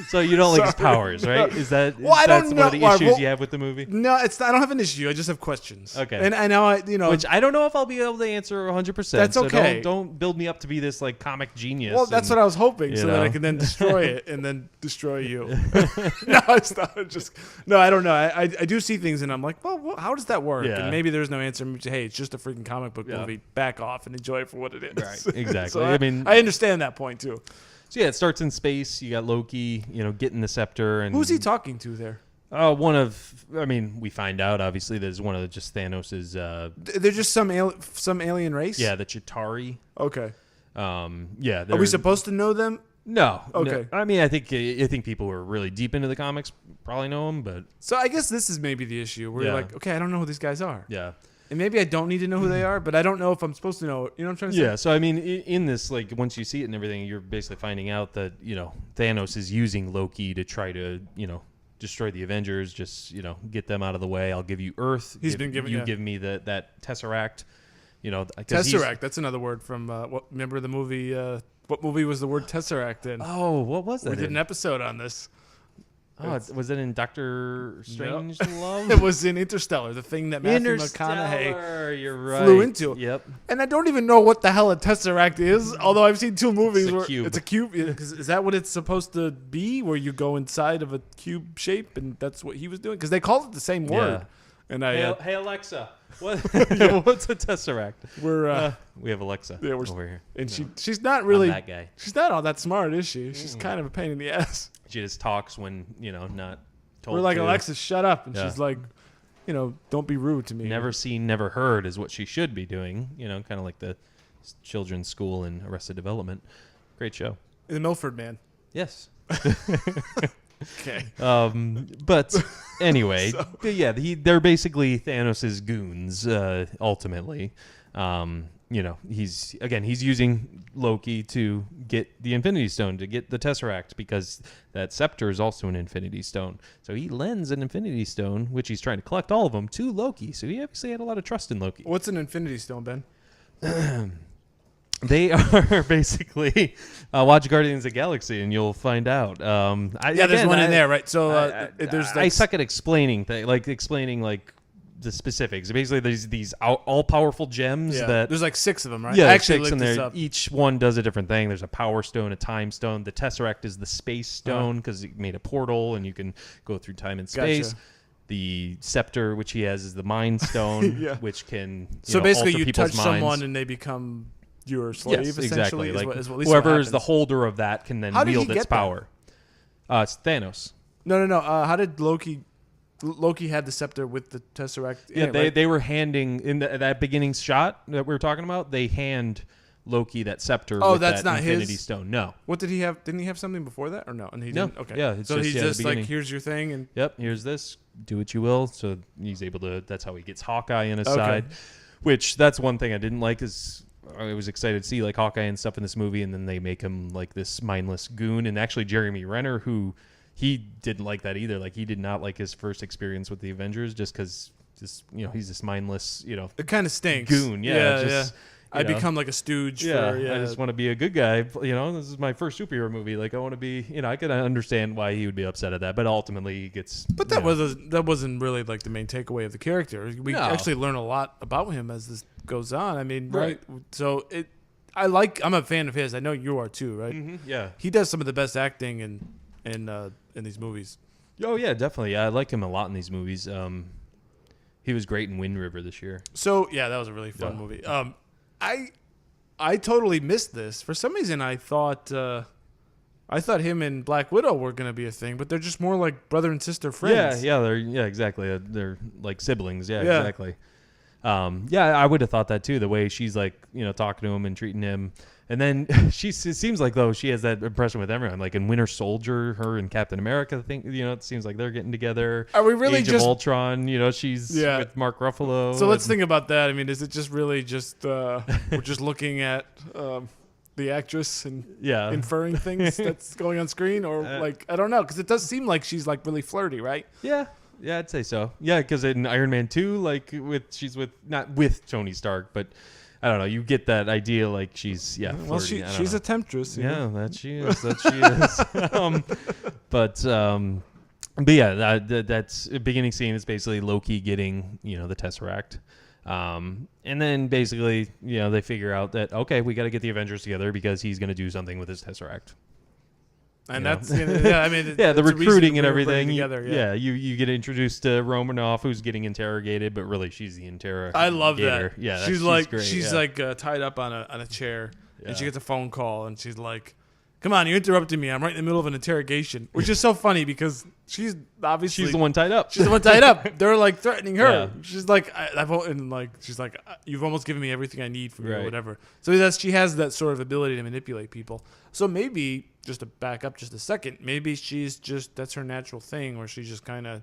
Speaker 1: So you don't like his
Speaker 2: Sorry.
Speaker 1: powers, right? Is that
Speaker 2: Well, I
Speaker 1: that's
Speaker 2: don't
Speaker 1: one of
Speaker 2: know.
Speaker 1: the
Speaker 2: Well,
Speaker 1: issues you have with the movie?
Speaker 2: No, it's. I don't have an issue. I just have questions.
Speaker 1: Okay.
Speaker 2: And I know,
Speaker 1: Which I don't know if I'll be able to answer 100%.
Speaker 2: That's okay.
Speaker 1: So don't build me up to be this like comic genius.
Speaker 2: Well, that's what I was hoping,
Speaker 1: you
Speaker 2: so that I
Speaker 1: know.
Speaker 2: can then destroy it and then destroy you. No, it's not just. No, I don't know. I do see things and I'm like, well, how does that work?
Speaker 1: Yeah.
Speaker 2: And maybe there's no answer. Hey, it's just a freaking comic book
Speaker 1: Yeah.
Speaker 2: movie. Back off and enjoy it for what it is.
Speaker 1: Right, exactly.
Speaker 2: So
Speaker 1: I mean-
Speaker 2: I understand that point too.
Speaker 1: So yeah, it starts in space. You got Loki, getting the scepter, and
Speaker 2: Who's he talking to there?
Speaker 1: We find out obviously that is one of just Thanos's.
Speaker 2: They're just some alien race.
Speaker 1: Yeah, the Chitauri.
Speaker 2: Okay.
Speaker 1: Yeah.
Speaker 2: Are we supposed to know them?
Speaker 1: No.
Speaker 2: Okay.
Speaker 1: No. I mean, I think people who are really deep into the comics probably know him, but
Speaker 2: So I guess this is maybe the issue where you're
Speaker 1: Yeah.
Speaker 2: like, okay, I don't know who these guys are.
Speaker 1: yeah.
Speaker 2: And maybe I don't need to know who they are, but I don't know if I'm supposed to know. You know what I'm trying to say?
Speaker 1: Yeah, so I mean, in this, like, once you see it and everything, you're basically finding out that Thanos is using Loki to try to destroy the Avengers. Just get them out of the way. I'll give you Earth.
Speaker 2: He's been giving- yeah.
Speaker 1: give me that Tesseract. 'Cause he's-
Speaker 2: Tesseract. That's another word from remember the movie? What movie was the word Tesseract in?
Speaker 1: Oh, what was that?
Speaker 2: we did
Speaker 1: in?
Speaker 2: an episode on this.
Speaker 1: Oh, was it in Doctor Strange Love?
Speaker 2: It was in Interstellar, the thing that Matthew McConaughey
Speaker 1: You're right.
Speaker 2: flew into.
Speaker 1: Yep.
Speaker 2: And I don't even know what the hell a tesseract is, although I've seen 2 movies where
Speaker 1: cube.
Speaker 2: it's a cube. Is that what it's supposed to be, where you go inside of a cube shape, and that's what he was doing? Because they called it the same word.
Speaker 1: Yeah.
Speaker 2: And I
Speaker 1: Hey Alexa, what's a tesseract? We have Alexa over here.
Speaker 2: and she's not really
Speaker 1: I'm that guy.
Speaker 2: she's not all that smart, is she? She's kind of a pain in the ass.
Speaker 1: She just talks when not told.
Speaker 2: We're like,
Speaker 1: to.
Speaker 2: Alexa, shut up, and
Speaker 1: Yeah.
Speaker 2: she's like, don't be rude to me.
Speaker 1: Never seen, never heard is what she should be doing. Kind of like the children's school in Arrested Development. Great show.
Speaker 2: The Milford Man.
Speaker 1: Yes.
Speaker 2: Okay.
Speaker 1: But anyway, they're basically Thanos' goons, ultimately. He's using Loki to get the Infinity Stone, to get the Tesseract, because that scepter is also an Infinity Stone. So he lends an Infinity Stone, which he's trying to collect all of them, to Loki. So he obviously had a lot of trust in Loki.
Speaker 2: What's an Infinity Stone, Ben?
Speaker 1: They are basically watch Guardians of the Galaxy and you'll find out.
Speaker 2: There's one in there, right? So there's
Speaker 1: I suck at explaining the specifics. Basically, there's these all-powerful gems that
Speaker 2: there's like 6 of them, right?
Speaker 1: Yeah,
Speaker 2: I actually
Speaker 1: 6, and
Speaker 2: looked this up.
Speaker 1: each one does a different thing. There's a power stone, a time stone. The Tesseract is the space stone because it made a portal and you can go through time and space.
Speaker 2: Gotcha.
Speaker 1: The scepter, which he has, is the Mind Stone,
Speaker 2: Yeah.
Speaker 1: which can
Speaker 2: So basically,
Speaker 1: alter
Speaker 2: you
Speaker 1: people's
Speaker 2: touch
Speaker 1: minds.
Speaker 2: someone and they become your slave.
Speaker 1: Yes,
Speaker 2: Essentially,
Speaker 1: exactly.
Speaker 2: is what, at least
Speaker 1: whoever
Speaker 2: what
Speaker 1: is the
Speaker 2: happens.
Speaker 1: holder of that can then
Speaker 2: How did he
Speaker 1: wield its
Speaker 2: get that?
Speaker 1: power. It's Thanos.
Speaker 2: No. How did Loki had the scepter with the Tesseract?
Speaker 1: Yeah,
Speaker 2: in it, right?
Speaker 1: they were handing in that beginning shot that we were talking about. They hand Loki that scepter.
Speaker 2: Oh,
Speaker 1: with
Speaker 2: that's
Speaker 1: that
Speaker 2: not
Speaker 1: Infinity
Speaker 2: his?
Speaker 1: Stone. No.
Speaker 2: What did he have? Didn't he have something before that, or no? And he
Speaker 1: No.
Speaker 2: didn't. Okay.
Speaker 1: Yeah, it's
Speaker 2: so
Speaker 1: just,
Speaker 2: he's
Speaker 1: the
Speaker 2: just like,
Speaker 1: beginning.
Speaker 2: here's your thing, and
Speaker 1: Yep, here's this. Do what you will. So he's able to. That's how he gets Hawkeye in his
Speaker 2: Okay.
Speaker 1: side. Which that's one thing I didn't like is. I was excited to see like Hawkeye and stuff in this movie, and then they make him like this mindless goon. And actually, Jeremy Renner, who he didn't like that either. Like he did not like his first experience with the Avengers, just because he's this mindless
Speaker 2: it kind of stinks.
Speaker 1: goon. Yeah,
Speaker 2: yeah. I become like a stooge.
Speaker 1: Yeah,
Speaker 2: for,
Speaker 1: I just want to be a good guy. This is my first superhero movie. Like I want to be. I could understand why he would be upset at that, but ultimately he gets.
Speaker 2: But that wasn't really like the main takeaway of the character. We actually learn a lot about him as this goes on. I mean, right? So I'm a fan of his. I know you are too, right?
Speaker 1: Mm-hmm, yeah.
Speaker 2: He does some of the best acting in these movies.
Speaker 1: Oh yeah, definitely. Yeah, I like him a lot in these movies. He was great in Wind River this year.
Speaker 2: So yeah, that was a really fun movie. I totally missed this. For some reason, I thought him and Black Widow were gonna be a thing, but they're just more like brother and sister friends.
Speaker 1: Yeah, exactly. They're like siblings. Yeah, exactly. I would have thought that too. The way she's like, talking to him and treating him, and then it seems like though she has that impression with everyone. Like in Winter Soldier, her and Captain America think, it seems like they're getting together.
Speaker 2: Are we really
Speaker 1: Age of Ultron? She's with Mark Ruffalo.
Speaker 2: So let's think about that. I mean, is it just really just we're just looking at the actress and inferring things that's going on screen, or I don't know, because it does seem like she's like really flirty, right?
Speaker 1: Yeah, I'd say so. Yeah, because in Iron Man 2, she's not with Tony Stark, but I don't know. You get that idea, like she's flirty.
Speaker 2: Well, she's a temptress.
Speaker 1: Yeah, that she is. But yeah, that's a beginning scene is basically Loki getting the Tesseract. And then basically, they figure out that, okay, we got to get the Avengers together because he's going to do something with his Tesseract.
Speaker 2: And that's, I mean,
Speaker 1: the recruiting and everything.
Speaker 2: Together,
Speaker 1: you get introduced to Romanoff, who's getting interrogated, but really she's the interrogator.
Speaker 2: I love that.
Speaker 1: Yeah,
Speaker 2: she's
Speaker 1: great.
Speaker 2: Tied up on a chair, and she gets a phone call, and she's like, "Come on, you're interrupting me. I'm right in the middle of an interrogation," which is so funny because she's obviously
Speaker 1: the one tied up.
Speaker 2: She's the one tied up. They're like threatening her.
Speaker 1: Yeah.
Speaker 2: She's like, she's like, "You've almost given me everything I need from you," or whatever. So she has that sort of ability to manipulate people. So maybe, just to back up just a second, maybe that's her natural thing, where she's just kind of,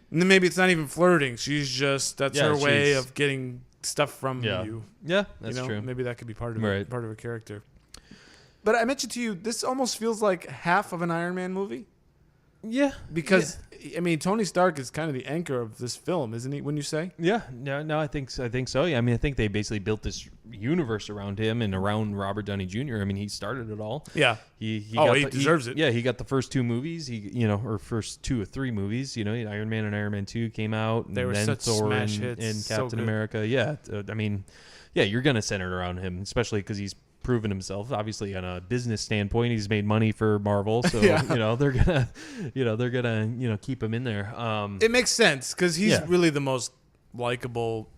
Speaker 2: maybe it's not even flirting. That's her way of getting stuff from you.
Speaker 1: Yeah, that's true.
Speaker 2: Maybe that could be part of her character. But I mentioned to you, this almost feels like half of an Iron Man movie.
Speaker 1: Yeah,
Speaker 2: because I mean, Tony Stark is kind of the anchor of this film, isn't he? Wouldn't you say?
Speaker 1: yeah, no, I think so. Yeah, I mean, I think they basically built this universe around him and around Robert Downey Jr. I mean, he started it all.
Speaker 2: Yeah.
Speaker 1: He
Speaker 2: deserves it.
Speaker 1: Yeah, he got the first 2 movies. Or first 2 or 3 movies. Iron Man and Iron Man 2 came out, and
Speaker 2: They were
Speaker 1: then
Speaker 2: such
Speaker 1: Thor
Speaker 2: smash
Speaker 1: and
Speaker 2: hits. So
Speaker 1: Captain
Speaker 2: good.
Speaker 1: America. Yeah, I mean, yeah, you're gonna center it around him, especially because he's proven himself. Obviously, on a business standpoint, he's made money for Marvel, so
Speaker 2: Yeah.
Speaker 1: they're gonna keep him in there.
Speaker 2: It makes sense because he's
Speaker 1: Yeah.
Speaker 2: really the most likable,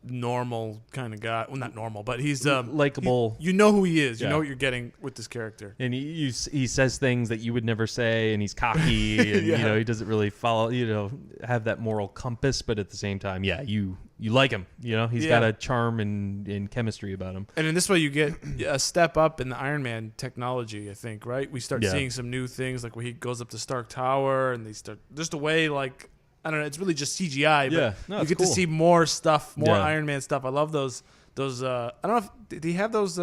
Speaker 2: normal kind of guy. Well, not normal, but he's
Speaker 1: Likable.
Speaker 2: You know who he is. You
Speaker 1: Yeah.
Speaker 2: know what you're getting with this character.
Speaker 1: And he says things that you would never say, and he's cocky, and
Speaker 2: Yeah.
Speaker 1: he doesn't really follow, have that moral compass. But at the same time, yeah, you like him. He's
Speaker 2: Yeah.
Speaker 1: got a charm and chemistry about him.
Speaker 2: And in this way, you get a step up in the Iron Man technology, I think, right? We start
Speaker 1: Yeah.
Speaker 2: seeing some new things, like where he goes up to Stark Tower, and they start just a way, like, I don't know, it's really just CGI, but
Speaker 1: Yeah. No,
Speaker 2: you
Speaker 1: it's
Speaker 2: get to
Speaker 1: cool.
Speaker 2: see more stuff, more
Speaker 1: Yeah.
Speaker 2: Iron Man stuff. I love those. I don't know if did he have those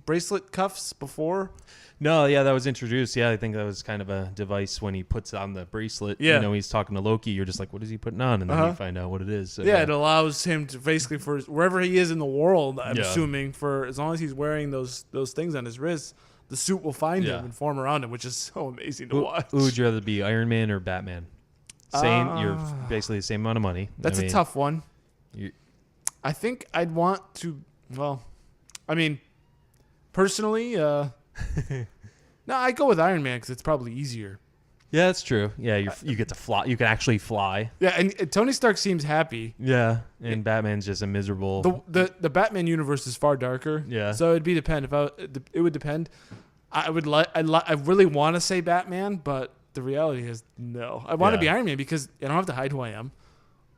Speaker 2: bracelet cuffs before?
Speaker 1: No, yeah, that was introduced. Yeah, I think that was kind of a device when he puts on the bracelet.
Speaker 2: Yeah.
Speaker 1: He's talking to Loki. You're just like, what is he putting on? And then you find out what it is. So,
Speaker 2: Yeah, it allows him to basically, for wherever he is in the world, I'm
Speaker 1: Yeah.
Speaker 2: assuming, for as long as he's wearing those things on his wrists, the suit will find
Speaker 1: Yeah.
Speaker 2: him and form around him, which is so amazing to
Speaker 1: Who
Speaker 2: watch.
Speaker 1: would you rather be, Iron Man or Batman? You're basically the same amount of money.
Speaker 2: That's
Speaker 1: I mean,
Speaker 2: a tough one.
Speaker 1: you-
Speaker 2: I think I'd want to. Well, I mean, personally, no, I go with Iron Man because it's probably easier.
Speaker 1: Yeah, that's true. Yeah, you get to fly. You can actually fly.
Speaker 2: Yeah, and Tony Stark seems happy.
Speaker 1: Yeah, and Batman's just a miserable.
Speaker 2: The Batman universe is far darker.
Speaker 1: Yeah.
Speaker 2: So it'd be depend. It would depend. I really want to say Batman, but the reality is no. I want to
Speaker 1: Yeah.
Speaker 2: be Iron Man because I don't have to hide who I am.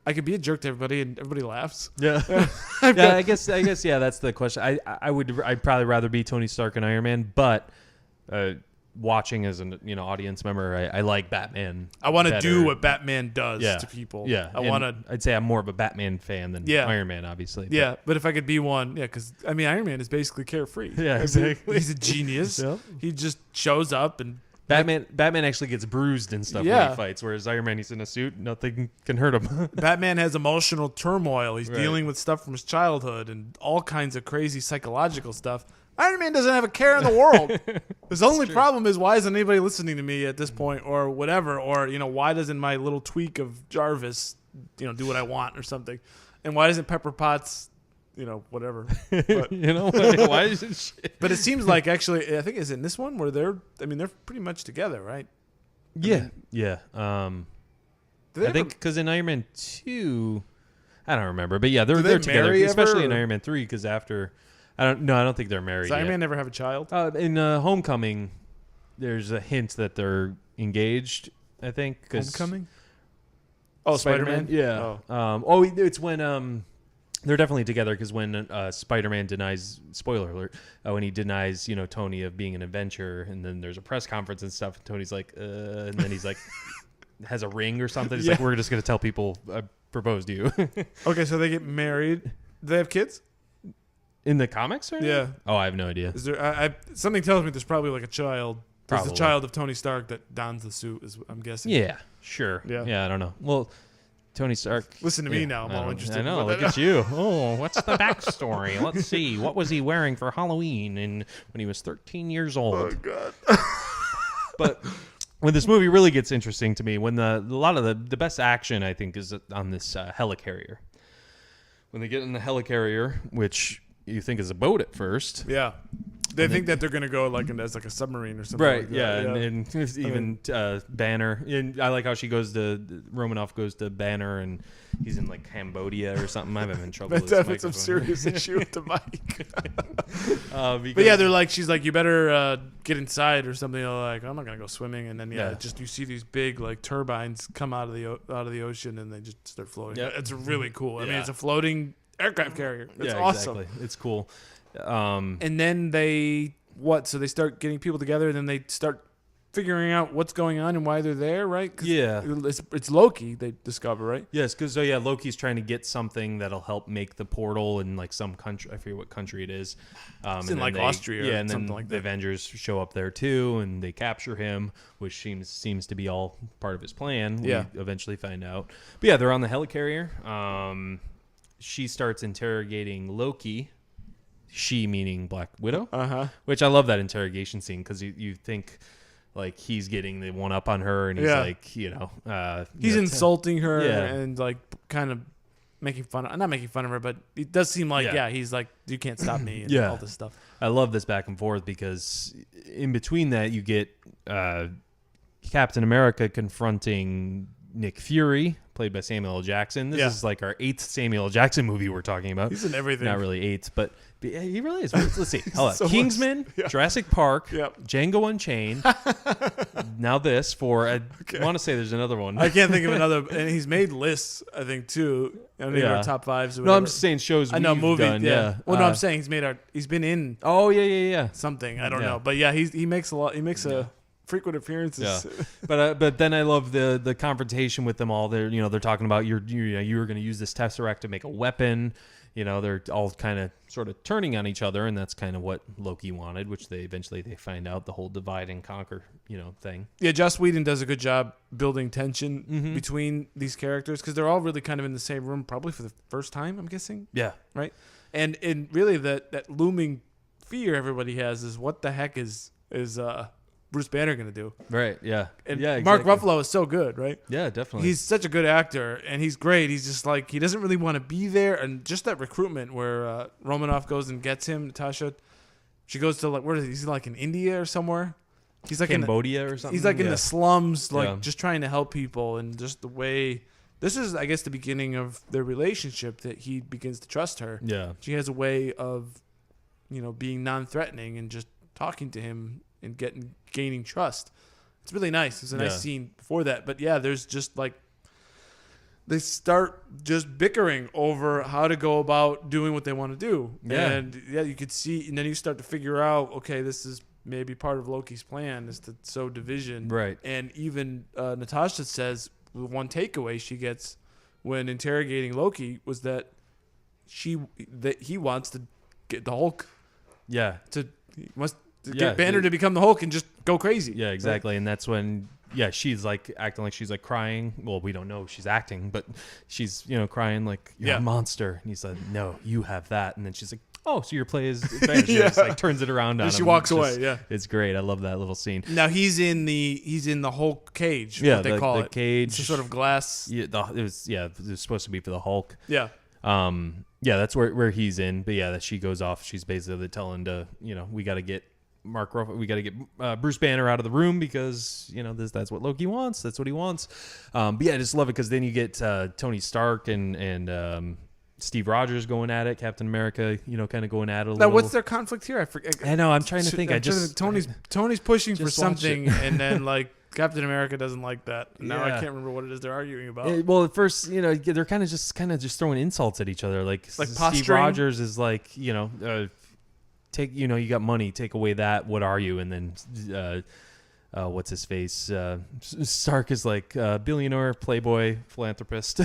Speaker 2: I could be a jerk to everybody, and everybody laughs.
Speaker 1: Yeah, I guess. Yeah, that's the question. I'd probably rather be Tony Stark and Iron Man, but watching as an audience member, I like Batman.
Speaker 2: I want to
Speaker 1: better.
Speaker 2: do what Batman does
Speaker 1: Yeah.
Speaker 2: to people.
Speaker 1: Yeah,
Speaker 2: I want to.
Speaker 1: I'd say I'm more of a Batman fan than
Speaker 2: Yeah.
Speaker 1: Iron Man, obviously.
Speaker 2: Yeah, but if I could be one, because I mean, Iron Man is basically carefree.
Speaker 1: Yeah,
Speaker 2: I mean,
Speaker 1: exactly.
Speaker 2: He's a genius.
Speaker 1: Yep.
Speaker 2: He just shows up and
Speaker 1: Batman actually gets bruised and stuff when
Speaker 2: Yeah.
Speaker 1: he fights, whereas Iron Man, he's in a suit, nothing can hurt him.
Speaker 2: Batman has emotional turmoil. He's
Speaker 1: Right.
Speaker 2: dealing with stuff from his childhood and all kinds of crazy psychological stuff. Iron Man doesn't have a care in the world. His only problem is, why isn't anybody listening to me at this point, or whatever, or why doesn't my little tweak of Jarvis, do what I want or something, and why doesn't Pepper Potts, whatever. But,
Speaker 1: Why is it shit?
Speaker 2: but it seems like actually, I think is in this one where they're pretty much together, right?
Speaker 1: Yeah.
Speaker 2: Do they
Speaker 1: I
Speaker 2: ever-
Speaker 1: think because in Iron Man 2, I don't remember, but yeah, they're
Speaker 2: they
Speaker 1: together,
Speaker 2: marry
Speaker 1: especially
Speaker 2: ever,
Speaker 1: in
Speaker 2: or-
Speaker 1: Iron Man 3, because after I don't think they're married
Speaker 2: Does Iron
Speaker 1: yet.
Speaker 2: Man never have a child?
Speaker 1: In Homecoming, there's a hint that they're engaged. I think 'cause
Speaker 2: Homecoming? Oh, Spider-Man?
Speaker 1: Yeah.
Speaker 2: Oh.
Speaker 1: It's when they're definitely together, because when Spider-Man denies, spoiler alert, when he denies Tony of being an adventurer, and then there's a press conference and stuff, and Tony's like, and then he's like, has a ring or something. He's like, we're just gonna tell people I proposed to you.
Speaker 2: Okay, so they get married. Do they have kids?
Speaker 1: In the comics, or
Speaker 2: Yeah.
Speaker 1: Oh, I have no idea.
Speaker 2: Is there? Something tells me there's probably like a child. There's the
Speaker 1: Probably.
Speaker 2: child of Tony Stark that dons the suit. I'm guessing.
Speaker 1: Yeah, sure.
Speaker 2: Yeah.
Speaker 1: I don't know. Well, Tony Stark.
Speaker 2: Listen to me
Speaker 1: yeah,
Speaker 2: now. I'm
Speaker 1: I
Speaker 2: all
Speaker 1: don't-
Speaker 2: interested.
Speaker 1: I know.
Speaker 2: What
Speaker 1: Look
Speaker 2: the-
Speaker 1: at you. Oh, what's the backstory? Let's see. What was he wearing for Halloween when he was 13 years old?
Speaker 2: Oh God.
Speaker 1: But when this movie really gets interesting to me, when a lot of the best action, I think, is on this helicarrier. When they get in the helicarrier, which you think is a boat at first.
Speaker 2: Yeah. They think that they're gonna go as like a submarine or something.
Speaker 1: Right,
Speaker 2: Like that.
Speaker 1: yeah, and even Banner. And I like how Romanoff goes to Banner, and he's in like Cambodia or something. I'm having trouble with
Speaker 2: That's
Speaker 1: this
Speaker 2: having some
Speaker 1: microphone.
Speaker 2: serious issue with the mic.
Speaker 1: Because,
Speaker 2: But yeah, she's like, you better get inside or something. They're like, I'm not gonna go swimming, and then
Speaker 1: Yeah.
Speaker 2: just you see these big like turbines come out of the ocean, and they just start floating.
Speaker 1: Yeah.
Speaker 2: It's really cool. I mean,
Speaker 1: Yeah.
Speaker 2: it's a floating aircraft carrier. It's
Speaker 1: yeah,
Speaker 2: awesome.
Speaker 1: exactly. It's cool.
Speaker 2: And then they So they start getting people together, and then they start figuring out what's going on and why they're there, right? 'Cause
Speaker 1: Yeah.
Speaker 2: it's Loki they discover, right?
Speaker 1: Yes, because Loki's trying to get something that'll help make the portal in like some country. I forget what country it is.
Speaker 2: It's in like Austria or something like that.
Speaker 1: The Avengers show up there too, and they capture him, which seems to be all part of his plan.
Speaker 2: Yeah.
Speaker 1: We eventually find out. But yeah, they're on the helicarrier. She starts interrogating Loki. She meaning Black Widow. Which I love that interrogation scene because you think. Like he's getting the one up on her, and he's like,
Speaker 2: he's insulting her
Speaker 1: Yeah.
Speaker 2: and like kind of not making fun of her, but it does seem like he's like, you can't stop me, and all this stuff.
Speaker 1: I love this back and forth because in between that you get Captain America confronting Nick Fury, played by Samuel L. Jackson. This is like our 8th Samuel L. Jackson movie we're talking about.
Speaker 2: He's in everything.
Speaker 1: Not really 8th, but he really is. Let's see. Hold on.
Speaker 2: So
Speaker 1: Kingsman, Jurassic Park, Django Unchained. Now this for, I want to say there's another one.
Speaker 2: I can't think of another. And he's made lists, I think, too. I don't know, our top 5s or whatever.
Speaker 1: No, I'm just saying shows
Speaker 2: I know,
Speaker 1: we've
Speaker 2: movies.
Speaker 1: done. Yeah.
Speaker 2: Well, no, I'm saying he's been in.
Speaker 1: Oh, yeah.
Speaker 2: Something. I don't know. But yeah, he makes a lot. He makes a frequent appearances.
Speaker 1: Yeah. But then I love the confrontation with them all. They're talking about you were going to use this Tesseract to make a weapon. They're all kind of sort of turning on each other, and that's kind of what Loki wanted, which they find out, the whole divide and conquer, thing. Yeah,
Speaker 2: Joss Whedon does a good job building tension between these characters because they're all really kind of in the same room, probably for the first time, I'm guessing.
Speaker 1: Yeah.
Speaker 2: Right? And really that looming fear everybody has is what the heck is Bruce Banner going to do?
Speaker 1: Right, yeah.
Speaker 2: And
Speaker 1: yeah,
Speaker 2: Mark
Speaker 1: exactly.
Speaker 2: Ruffalo is so good, right?
Speaker 1: Yeah, definitely.
Speaker 2: He's such a good actor, and he's great. He's just like, he doesn't really want to be there. And just that recruitment where Romanoff goes and gets him, Natasha, she goes to, like, where is he? He's like in India or somewhere. He's like
Speaker 1: Cambodia or something?
Speaker 2: He's like in the slums, like just trying to help people. And just the way, this is, I guess, the beginning of their relationship that he begins to trust her.
Speaker 1: Yeah.
Speaker 2: She has a way of, being non-threatening and just talking to him and gaining trust. It's really nice. It's a nice scene before that. But yeah, there's just like, they start just bickering over how to go about doing what they want to do.
Speaker 1: Yeah.
Speaker 2: And you could see, and then you start to figure out, okay, this is maybe part of Loki's plan is to sow division.
Speaker 1: Right.
Speaker 2: And even Natasha says one takeaway she gets when interrogating Loki was that he wants to get the Hulk.
Speaker 1: Yeah.
Speaker 2: He must get Banner to become the Hulk and just go crazy.
Speaker 1: Yeah, exactly. Right? And that's when, she's like acting like she's like crying. Well, we don't know if she's acting, but she's, crying like, you're a monster. And he's like, no, you have that. And then she's like, oh, so your play is Banner. She just like turns it around on him.
Speaker 2: She walks away. Yeah.
Speaker 1: It's great. I love that little scene.
Speaker 2: Now he's in the Hulk cage.
Speaker 1: Yeah.
Speaker 2: What they call
Speaker 1: the
Speaker 2: it.
Speaker 1: cage.
Speaker 2: It's a sort of glass.
Speaker 1: Yeah. It was supposed to be for the Hulk.
Speaker 2: Yeah.
Speaker 1: That's where he's in. But yeah, that she goes off. She's basically telling to, we got to get Mark Ruffalo, we got to get Bruce Banner out of the room because that's what Loki wants. That's what he wants. But yeah, I just love it because then you get Tony Stark and Steve Rogers going at it. Captain America, kind of going at it a little.
Speaker 2: Now, what's their conflict here? I forget.
Speaker 1: I know. I'm trying to think.
Speaker 2: Tony's pushing for something, and then like Captain America doesn't like that. Now I can't remember what it is they're arguing about.
Speaker 1: Well, at first, they're kind of just throwing insults at each other. Like Steve
Speaker 2: posturing?
Speaker 1: Rogers is like, take, you got money, take away that. What are you? And then, what's his face? Stark is like billionaire, playboy, philanthropist,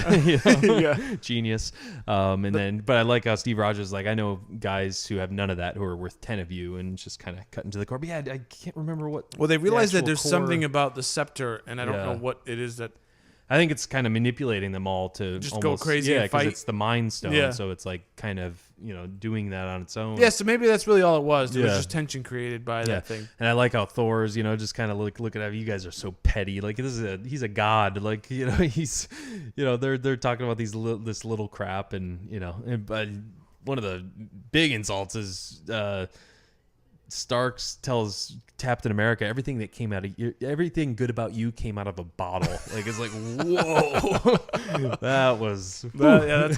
Speaker 1: genius. But I like how Steve Rogers is like, I know guys who have none of that who are worth 10 of you, and just kind of cutting to the core. But yeah, I can't remember what.
Speaker 2: Well, they realize that there's something about the scepter, and I don't know what it is that.
Speaker 1: I think it's kind of manipulating them all to
Speaker 2: just
Speaker 1: almost,
Speaker 2: go crazy and fight.
Speaker 1: It's the Mind Stone, so it's like kind of doing that on its own.
Speaker 2: Yeah, so maybe that's really all it was. There was just tension created by that thing.
Speaker 1: And I like how Thor's, just kind of look at how you guys are so petty. Like he's a god. Like he's, they're talking about this little crap, and but one of the big insults is. Starks tells Captain America everything everything good about you came out of a bottle. Like it's like, whoa,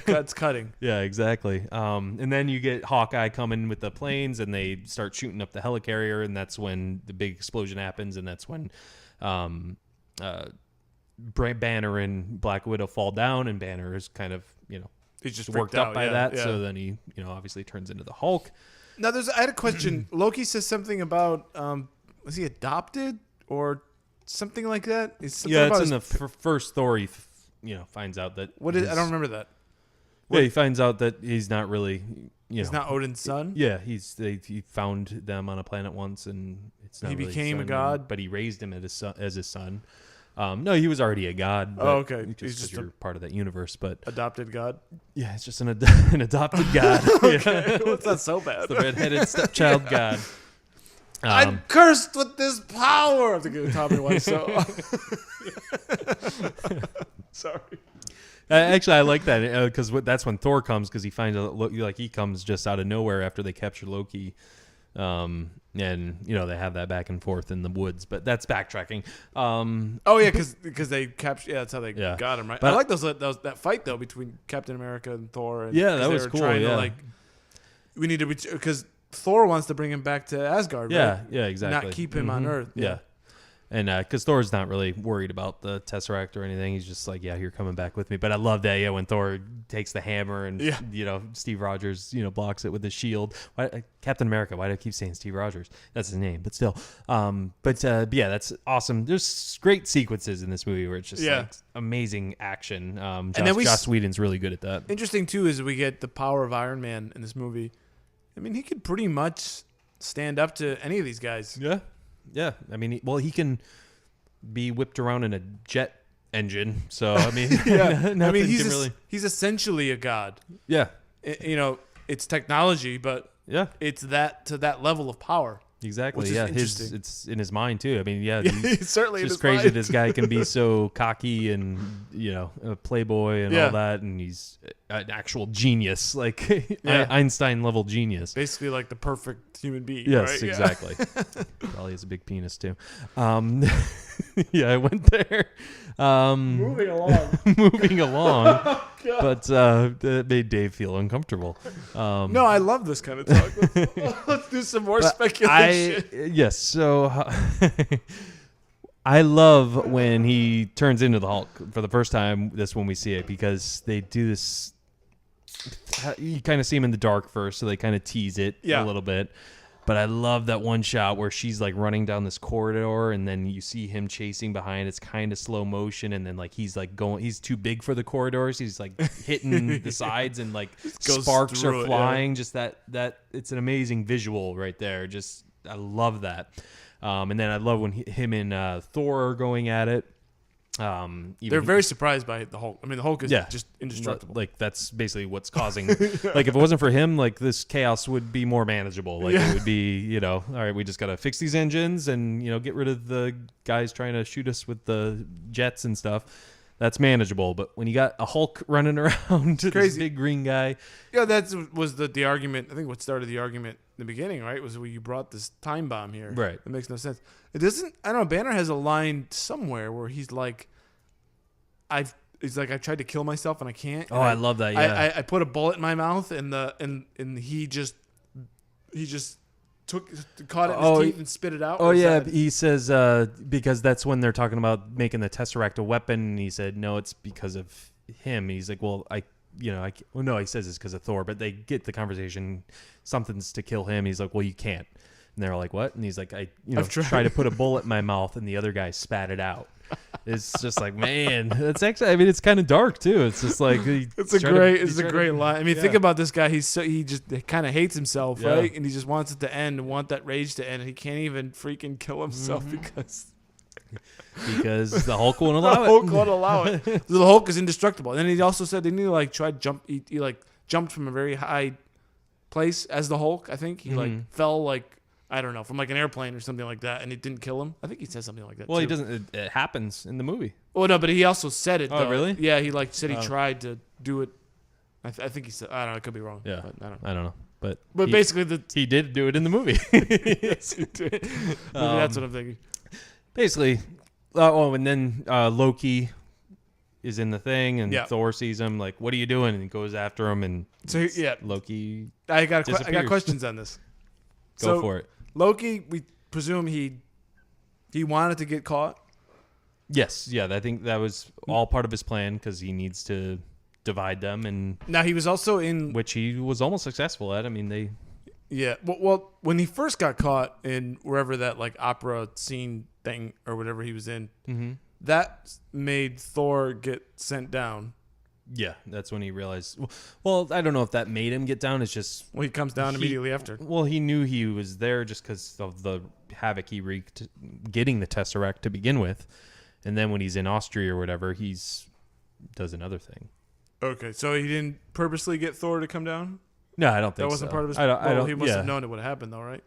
Speaker 1: that's
Speaker 2: cutting.
Speaker 1: Yeah, exactly. And then you get Hawkeye coming with the planes, and they start shooting up the helicarrier, and that's when the big explosion happens, and that's when Banner and Black Widow fall down, and Banner is kind of
Speaker 2: he's just
Speaker 1: worked up by that.
Speaker 2: Yeah.
Speaker 1: So then he obviously turns into the Hulk.
Speaker 2: Now, I had a question. Loki says something about, was he adopted? or something like that. It's something
Speaker 1: Yeah,
Speaker 2: about
Speaker 1: it's in
Speaker 2: his-
Speaker 1: the first Thor. He finds out that
Speaker 2: what is? I don't remember that.
Speaker 1: Yeah, he finds out that he's not really.
Speaker 2: He's not Odin's son.
Speaker 1: Yeah, he found them on a planet once, and it's not.
Speaker 2: He
Speaker 1: really his
Speaker 2: became a
Speaker 1: son,
Speaker 2: god?
Speaker 1: but he raised him as his son. No, he was already a god.
Speaker 2: Oh, okay.
Speaker 1: Just
Speaker 2: He's
Speaker 1: 'cause
Speaker 2: just
Speaker 1: you're part of that universe, but
Speaker 2: Adopted god.
Speaker 1: yeah, it's just an adopted god. Yeah.
Speaker 2: It's not so bad.
Speaker 1: The redheaded stepchild god.
Speaker 2: I'm cursed with this power. I have to get Tommy Wiseau. Sorry.
Speaker 1: Actually, I like that because that's when Thor comes, because he finds out like he comes just out of nowhere after they capture Loki, and they have that back and forth in the woods. But that's backtracking.
Speaker 2: Oh yeah, because they captured. Yeah, that's how they
Speaker 1: Yeah.
Speaker 2: got him. Right.
Speaker 1: But
Speaker 2: I like that fight though between Captain America and Thor. And,
Speaker 1: Yeah, that
Speaker 2: 'cause they
Speaker 1: was
Speaker 2: were
Speaker 1: cool,
Speaker 2: Trying
Speaker 1: yeah.
Speaker 2: to, like, we need to because Thor wants to bring him back to Asgard.
Speaker 1: Yeah,
Speaker 2: right?
Speaker 1: yeah, exactly.
Speaker 2: Not keep him on Earth.
Speaker 1: Yeah. And because Thor's not really worried about the Tesseract or anything. He's just like, yeah, you're coming back with me. But I love that, yeah, when Thor takes the hammer and, Steve Rogers, blocks it with his shield. Captain America, why do I keep saying Steve Rogers? That's his name, but still. Yeah, that's awesome. There's great sequences in this movie where it's just like amazing action. Joss Whedon's really good at that.
Speaker 2: Interesting, too, is we get the power of Iron Man in this movie. I mean, he could pretty much stand up to any of these guys.
Speaker 1: Yeah. Yeah, I mean, he can be whipped around in a jet engine. So I mean,
Speaker 2: he's essentially a god.
Speaker 1: Yeah,
Speaker 2: it's technology, but
Speaker 1: yeah,
Speaker 2: it's to that level of power.
Speaker 1: Exactly.
Speaker 2: Which is
Speaker 1: Yeah,
Speaker 2: interesting.
Speaker 1: it's in his mind too. I mean, yeah,
Speaker 2: he's certainly
Speaker 1: it's
Speaker 2: in
Speaker 1: just
Speaker 2: his
Speaker 1: crazy
Speaker 2: mind.
Speaker 1: this guy can be so cocky and a playboy and all that, and he's an actual genius, like Einstein level genius.
Speaker 2: Basically, like the perfect human being.
Speaker 1: Yes,
Speaker 2: right?
Speaker 1: exactly. Probably has a big penis too. Yeah, I went there.
Speaker 2: Moving along.
Speaker 1: Moving along. But that made Dave feel uncomfortable.
Speaker 2: No, I love this kind of talk. Let's do some more speculation.
Speaker 1: Yes, so I love when he turns into the Hulk for the first time. That's when we see it, because they do this. You kind of see him in the dark first, so they kind of tease it a little bit. But I love that one shot where she's like running down this corridor, and then you see him chasing behind. It's kind of slow motion, and then like he's like going. He's too big for the corridors. He's like hitting the sides, and like sparks are flying. Yeah. Just that it's an amazing visual right there. Just I love that. And then I love when him and Thor are going at it.
Speaker 2: They're very surprised by the Hulk. I mean, the Hulk is just indestructible.
Speaker 1: Like that's basically what's causing. Like if it wasn't for him, like this chaos would be more manageable. Like it would be, all right, we just gotta fix these engines and get rid of the guys trying to shoot us with the jets and stuff. That's manageable. But when you got a Hulk running around, this big green guy.
Speaker 2: Yeah, that was the argument. I think what started the argument in the beginning, right? Was when you brought this time bomb here.
Speaker 1: Right.
Speaker 2: It makes no sense. It doesn't. I don't know. Banner has a line somewhere where he's like, I tried to kill myself and I can't.
Speaker 1: Oh, I love that. Yeah.
Speaker 2: I put a bullet in my mouth and he just caught it in his teeth and spit it out.
Speaker 1: Oh yeah, he says because that's when they're talking about making the Tesseract a weapon. And he said no, it's because of him. He's like, well, no, he says it's because of Thor, but they get the conversation. Something's to kill him. He's like, well, you can't. And they're like, what? And he's like, I've tried to put a bullet in my mouth, and the other guy spat it out. It's just like, man, that's actually. I mean, it's kind of dark too. It's just like
Speaker 2: it's a great line. I mean, think about this guy. He just kind of hates himself, right? And he just wants it to end and want that rage to end. And he can't even freaking kill himself because
Speaker 1: the Hulk won't allow it.
Speaker 2: The Hulk won't allow it. The Hulk is indestructible. And then he also said they need to like try to jump. He jumped from a very high place as the Hulk. I think he like fell like. I don't know, from like an airplane or something like that, and it didn't kill him. I think he said something like that.
Speaker 1: Well,
Speaker 2: too.
Speaker 1: He doesn't. It happens in the movie.
Speaker 2: Oh no, but he also said it.
Speaker 1: Oh,
Speaker 2: though.
Speaker 1: really?
Speaker 2: Yeah, he said he tried to do it. I think he said. I don't know. I could be wrong.
Speaker 1: Yeah,
Speaker 2: but
Speaker 1: I don't know. But
Speaker 2: basically,
Speaker 1: he did do it in the movie.
Speaker 2: Yes, he did. That's what I'm thinking.
Speaker 1: Basically, and then Loki is in the thing, and Thor sees him. Like, what are you doing? And he goes after him, and Loki.
Speaker 2: I got questions on this.
Speaker 1: Go for it.
Speaker 2: Loki, we presume he wanted to get caught.
Speaker 1: Yes, yeah, I think that was all part of his plan because he needs to divide them, and
Speaker 2: now he was also in
Speaker 1: which he was almost successful at. I mean, they.
Speaker 2: Yeah, well, when he first got caught in wherever that like opera scene thing or whatever he was in.
Speaker 1: Mm-hmm.
Speaker 2: That made Thor get sent down.
Speaker 1: Yeah, that's when he realized. Well, I don't know if that made him get down. It's just
Speaker 2: Well, he comes down immediately after.
Speaker 1: Well, he knew he was there just because of the havoc he wreaked getting the Tesseract to begin with, and then when he's in Austria or whatever, does another thing.
Speaker 2: Okay, so he didn't purposely get Thor to come down.
Speaker 1: No, I don't think
Speaker 2: That wasn't
Speaker 1: so.
Speaker 2: part of his.
Speaker 1: I don't.
Speaker 2: He must
Speaker 1: yeah.
Speaker 2: have known it would have happened, though, right?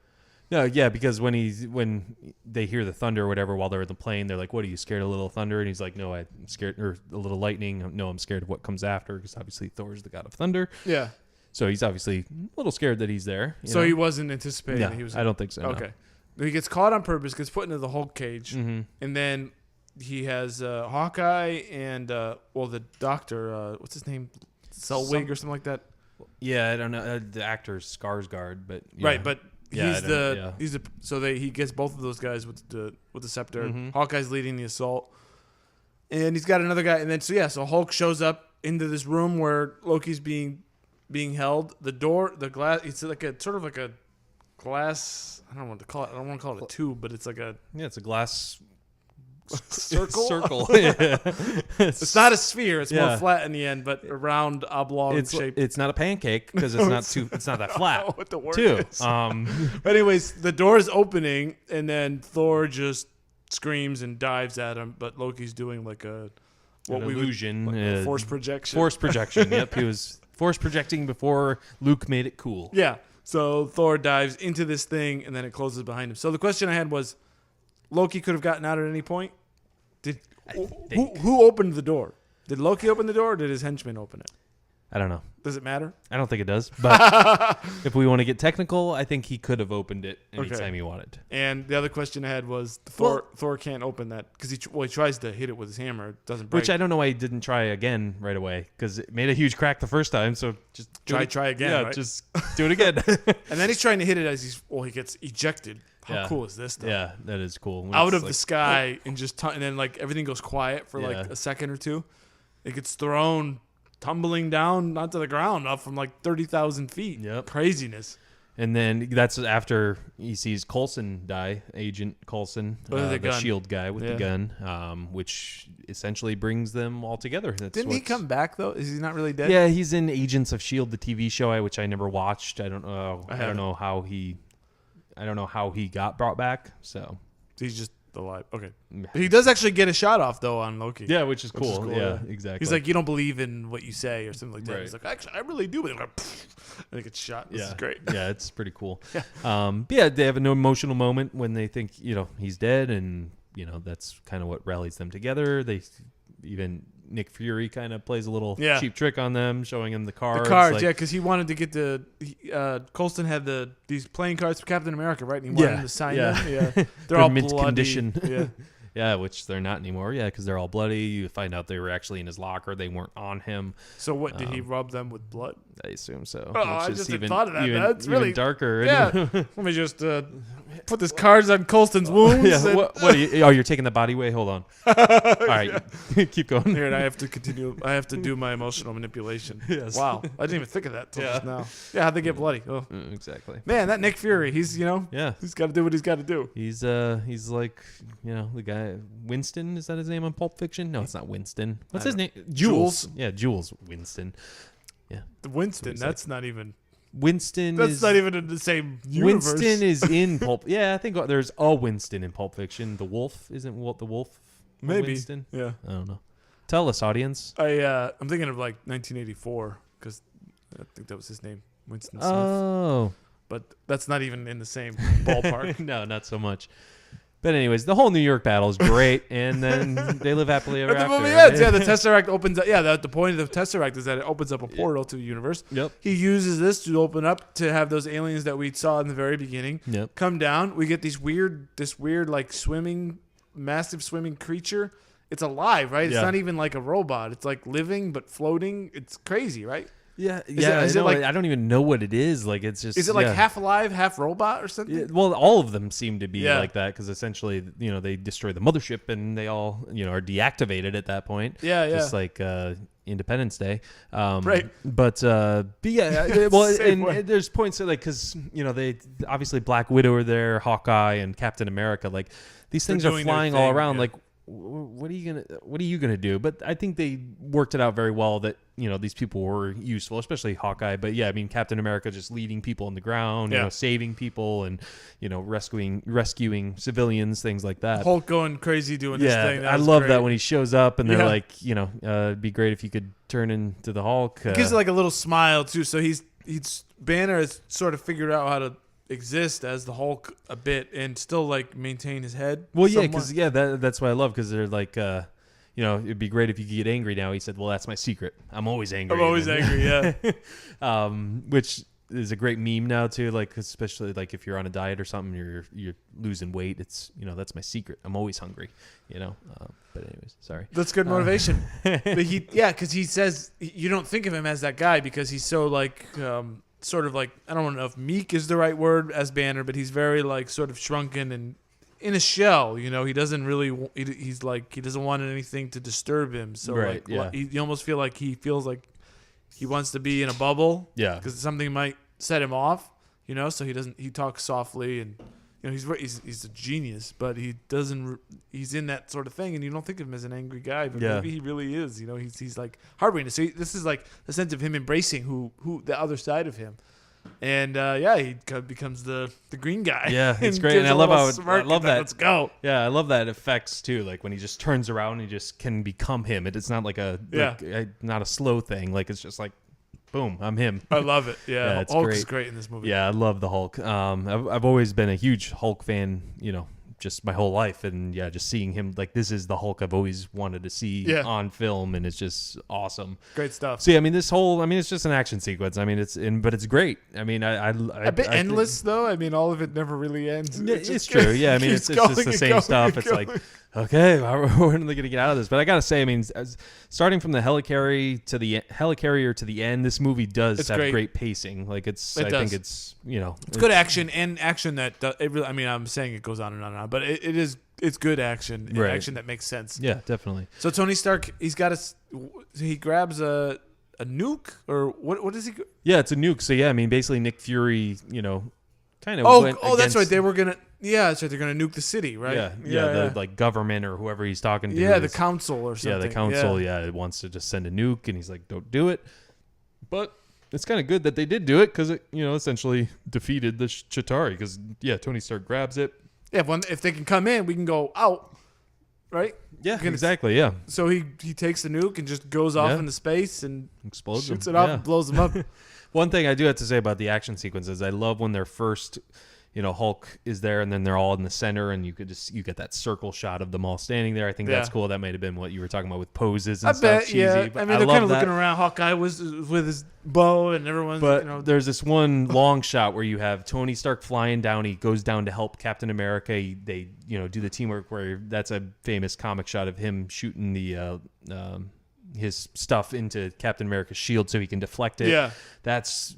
Speaker 1: No, yeah, because when they hear the thunder or whatever while they're in the plane, they're like, "What, are you scared of a little thunder?" And he's like, "No, I'm scared, or a little lightning. No, I'm scared of what comes after, because obviously Thor's the god of thunder."
Speaker 2: Yeah.
Speaker 1: So he's obviously a little scared that he's there.
Speaker 2: So he wasn't anticipating
Speaker 1: No,
Speaker 2: that he was.
Speaker 1: I don't think so. no.
Speaker 2: Okay. He gets caught on purpose, gets put into the Hulk cage,
Speaker 1: Mm-hmm.
Speaker 2: and then he has Hawkeye and the doctor. What's his name? Selwig or something like that.
Speaker 1: Yeah, I don't know. The actor's Skarsgård, but yeah.
Speaker 2: Right, but
Speaker 1: Yeah,
Speaker 2: he gets both of those guys with the scepter.
Speaker 1: Mhm.
Speaker 2: Hawkeye's leading the assault, and he's got another guy. And then so Hulk shows up into this room where Loki's being held. The glass. It's like a sort of like a glass. I don't know what to call it. I don't want to call it a tube, but it's like a
Speaker 1: it's a glass
Speaker 2: circle.
Speaker 1: circle. Yeah.
Speaker 2: It's not a sphere. It's
Speaker 1: Yeah.
Speaker 2: more flat in the end, but a round oblong shape.
Speaker 1: It's not a pancake because it's not that flat.
Speaker 2: What the word
Speaker 1: Too.
Speaker 2: is. But anyways, the door is opening, and then Thor just screams and dives at him. But Loki's doing like
Speaker 1: An illusion.
Speaker 2: a force projection.
Speaker 1: Force projection. Yep, he was force projecting before Luke made it cool.
Speaker 2: Yeah. So Thor dives into this thing, and then it closes behind him. So the question I had was, Loki could have gotten out at any point. Who opened the door? Did Loki open the door, or did his henchman open it?
Speaker 1: I don't know.
Speaker 2: Does it matter?
Speaker 1: I don't think it does. But if we want to get technical, I think he could have opened it anytime he wanted.
Speaker 2: And the other question I had was, Thor can't open that because he tries to hit it with his hammer. It doesn't break.
Speaker 1: Which I don't know why he didn't try again right away, because it made a huge crack the first time. So just
Speaker 2: try again.
Speaker 1: Yeah,
Speaker 2: right?
Speaker 1: just do it again.
Speaker 2: And then he's trying to hit it as he gets ejected. How
Speaker 1: Yeah.
Speaker 2: cool is this, though?
Speaker 1: Yeah, that is cool. When
Speaker 2: Out
Speaker 1: it's
Speaker 2: of
Speaker 1: like,
Speaker 2: the sky and and then like everything goes quiet for like
Speaker 1: Yeah.
Speaker 2: a second or two. It gets thrown tumbling down, not to the ground, up from like 30,000 feet.
Speaker 1: Yep.
Speaker 2: Craziness.
Speaker 1: And then that's after he sees Coulson die, Agent Coulson,
Speaker 2: With the
Speaker 1: the
Speaker 2: gun.
Speaker 1: shield guy with
Speaker 2: Yeah.
Speaker 1: the gun, which essentially brings them all together.
Speaker 2: Didn't he come back though? Is he not really dead?
Speaker 1: Yeah, he's in Agents of Shield, the TV show, which I never watched. I don't know. I don't
Speaker 2: haven't.
Speaker 1: know how he got brought back. So
Speaker 2: He's just alive. Okay. He does actually get a shot off though on Loki.
Speaker 1: yeah, which is cool.
Speaker 2: yeah.
Speaker 1: Exactly.
Speaker 2: He's like, you don't believe in what you say or something like that.
Speaker 1: Right.
Speaker 2: He's like, actually, I really do. And he gets shot. This is great.
Speaker 1: Yeah, it's pretty cool. Yeah, they have an emotional moment when they think he's dead, and that's kind of what rallies them together. They even Nick Fury kind of plays a little cheap trick on them, showing him the cards.
Speaker 2: The cards,
Speaker 1: like,
Speaker 2: because he wanted to get Colston had these playing cards for Captain America, right? And he wanted him to sign them. Yeah, they're all
Speaker 1: mint
Speaker 2: bloody.
Speaker 1: condition.
Speaker 2: Yeah.
Speaker 1: Yeah, which they're not anymore. Yeah, because they're all bloody. You find out they were actually in his locker. They weren't on him.
Speaker 2: So what did he rub them with blood?
Speaker 1: I assume so.
Speaker 2: Oh,
Speaker 1: Which
Speaker 2: I
Speaker 1: is
Speaker 2: just had
Speaker 1: even,
Speaker 2: thought of that.
Speaker 1: Even,
Speaker 2: That's
Speaker 1: even
Speaker 2: really
Speaker 1: darker.
Speaker 2: Yeah. Let me just put these cards on Colston's wounds.
Speaker 1: Yeah. What are you? Oh, you're taking the body weight. Hold on. All right, keep going.
Speaker 2: Here, and I have to continue. I have to do my emotional manipulation.
Speaker 1: Yes.
Speaker 2: Wow, I didn't even think of that till just now. Yeah, how'd they get bloody? Oh,
Speaker 1: Exactly.
Speaker 2: man, that Nick Fury. He's
Speaker 1: Yeah.
Speaker 2: he's got to do what he's got to do.
Speaker 1: He's like the guy Winston, is that his name on Pulp Fiction? No, it's not Winston. What's his name?
Speaker 2: Jules.
Speaker 1: Yeah, Jules Winston.
Speaker 2: The Winston.
Speaker 1: He's
Speaker 2: That's not even.
Speaker 1: Winston.
Speaker 2: That's not even in the same universe.
Speaker 1: Winston is in Pulp. Yeah, I think there's a Winston in Pulp Fiction. The Wolf isn't the Wolf.
Speaker 2: Maybe.
Speaker 1: Winston.
Speaker 2: Yeah.
Speaker 1: I don't know. Tell us, audience.
Speaker 2: I'm thinking of like 1984 because I think that was his name, Winston Smith.
Speaker 1: Oh.
Speaker 2: But that's not even in the same ballpark.
Speaker 1: No, not so much. But anyways, the whole New York battle is great, and then they live happily ever
Speaker 2: But the
Speaker 1: after.
Speaker 2: movie ends. Yeah, the Tesseract opens up. Yeah, the point of the Tesseract is that it opens up a portal to the universe.
Speaker 1: Yep.
Speaker 2: He uses this to open up to have those aliens that we saw in the very beginning
Speaker 1: Yep.
Speaker 2: come down. We get this weird like massive swimming creature. It's alive, right? It's
Speaker 1: Yeah.
Speaker 2: not even like a robot. It's like living but floating. It's crazy, right?
Speaker 1: Yeah,
Speaker 2: Is it like
Speaker 1: I don't even know what it is. Like it's just.
Speaker 2: Is it like half alive, half robot, or something?
Speaker 1: Yeah, well, all of them seem to be
Speaker 2: Yeah.
Speaker 1: like that because essentially, they destroy the mothership and they all, are deactivated at that point.
Speaker 2: Yeah.
Speaker 1: Just like Independence Day.
Speaker 2: Right.
Speaker 1: But yeah, well,
Speaker 2: Same way.
Speaker 1: and there's points that, like, because they obviously Black Widow are there, Hawkeye and Captain America. Like these things are
Speaker 2: doing their
Speaker 1: flying all
Speaker 2: thing,
Speaker 1: around.
Speaker 2: yeah.
Speaker 1: Like, what are you gonna do? But I think they worked it out very well that these people were useful, especially Hawkeye. But yeah, I mean Captain America just leading people on the ground,
Speaker 2: Yeah.
Speaker 1: saving people and rescuing civilians, things like that.
Speaker 2: Hulk going crazy doing this thing.
Speaker 1: I love that when he shows up and they're like, it'd be great if you could turn into the Hulk.
Speaker 2: He gives it like a little smile too. So he's Banner has sort of figured out how to exist as the Hulk a bit and still like maintain his head.
Speaker 1: Well, yeah,
Speaker 2: somewhat.
Speaker 1: because that's what I love because they're like, it'd be great if you could get angry now. He said, well, that's my secret. I'm always angry.
Speaker 2: I'm always angry. Yeah.
Speaker 1: Which is a great meme now too. Like especially like if you're on a diet or something, you're losing weight. It's that's my secret. I'm always hungry. But anyways, sorry.
Speaker 2: That's good motivation. But because he says you don't think of him as that guy because he's so like sort of like I don't know if meek is the right word as Banner, but he's very like sort of shrunken and in a shell. He doesn't really. He's like he doesn't want anything to disturb him. So
Speaker 1: Right,
Speaker 2: like
Speaker 1: yeah.
Speaker 2: you almost feel like he feels like he wants to be in a bubble.
Speaker 1: Yeah.
Speaker 2: Because something might set him off. So he doesn't. He talks softly and. He's a genius, but he doesn't. He's in that sort of thing, and you don't think of him as an angry guy, but maybe he really is. He's like harboring it. So this is like the sense of him embracing who the other side of him, and he becomes the green guy.
Speaker 1: Yeah, it's
Speaker 2: And
Speaker 1: great,
Speaker 2: gives
Speaker 1: and I
Speaker 2: a
Speaker 1: love
Speaker 2: little
Speaker 1: how
Speaker 2: smirk
Speaker 1: I love
Speaker 2: and
Speaker 1: that.
Speaker 2: Let's go.
Speaker 1: Yeah, I love that effects too. Like when he just turns around, and he just can become him. It's not like not a slow thing. Like it's just like. Boom! I'm him.
Speaker 2: I love it. Yeah,
Speaker 1: it's
Speaker 2: Hulk
Speaker 1: great.
Speaker 2: is great in this movie.
Speaker 1: Yeah, I love the Hulk. I've always been a huge Hulk fan. Just my whole life, and just seeing him like this is the Hulk I've always wanted to see on film, and it's just awesome.
Speaker 2: Great stuff.
Speaker 1: So it's just an action sequence. I mean, but it's great. I mean,
Speaker 2: A bit endless though. I mean, all of it never really ends.
Speaker 1: It's true. Yeah, I mean, it's just the same stuff. It's like, okay, when are they gonna get out of this? But I gotta say, I mean, starting from the helicarrier to the end, this movie does have great pacing. Like I think it's
Speaker 2: it's good action and action that it really. I mean, I'm saying it goes on and on and on, but it's good action. And action that makes sense.
Speaker 1: Yeah, definitely.
Speaker 2: So Tony Stark, he grabs a nuke or what is he?
Speaker 1: Yeah, it's a nuke. So yeah, I mean, basically Nick Fury, kind of.
Speaker 2: That's right. They were gonna. Yeah, that's right. They're gonna nuke the city, right?
Speaker 1: The like government or whoever he's talking to.
Speaker 2: Yeah, the council or something.
Speaker 1: Yeah, the council. Yeah, wants to just send a nuke, and he's like, "Don't do it." But it's kind of good that they did do it because it, essentially defeated the Chitauri. Because Tony Stark grabs it.
Speaker 2: Yeah, if they can come in, we can go out, right?
Speaker 1: Yeah, exactly. Yeah.
Speaker 2: So he takes the nuke and just goes off into space and
Speaker 1: explodes
Speaker 2: shoots
Speaker 1: them.
Speaker 2: it off and blows them up.
Speaker 1: One thing I do have to say about the action sequences, I love when they're first, Hulk is there and then they're all in the center and you get that circle shot of them all standing there. I think that's cool. That might have been what you were talking about with poses and stuff.
Speaker 2: Bet, yeah.
Speaker 1: But
Speaker 2: I mean, they're kind of looking around. Hawkeye was with his bow and everyone's,
Speaker 1: But there's this one long shot where you have Tony Stark flying down. He goes down to help Captain America. They do the teamwork where that's a famous comic shot of him shooting the his stuff into Captain America's shield so he can deflect it.
Speaker 2: Yeah.
Speaker 1: That's,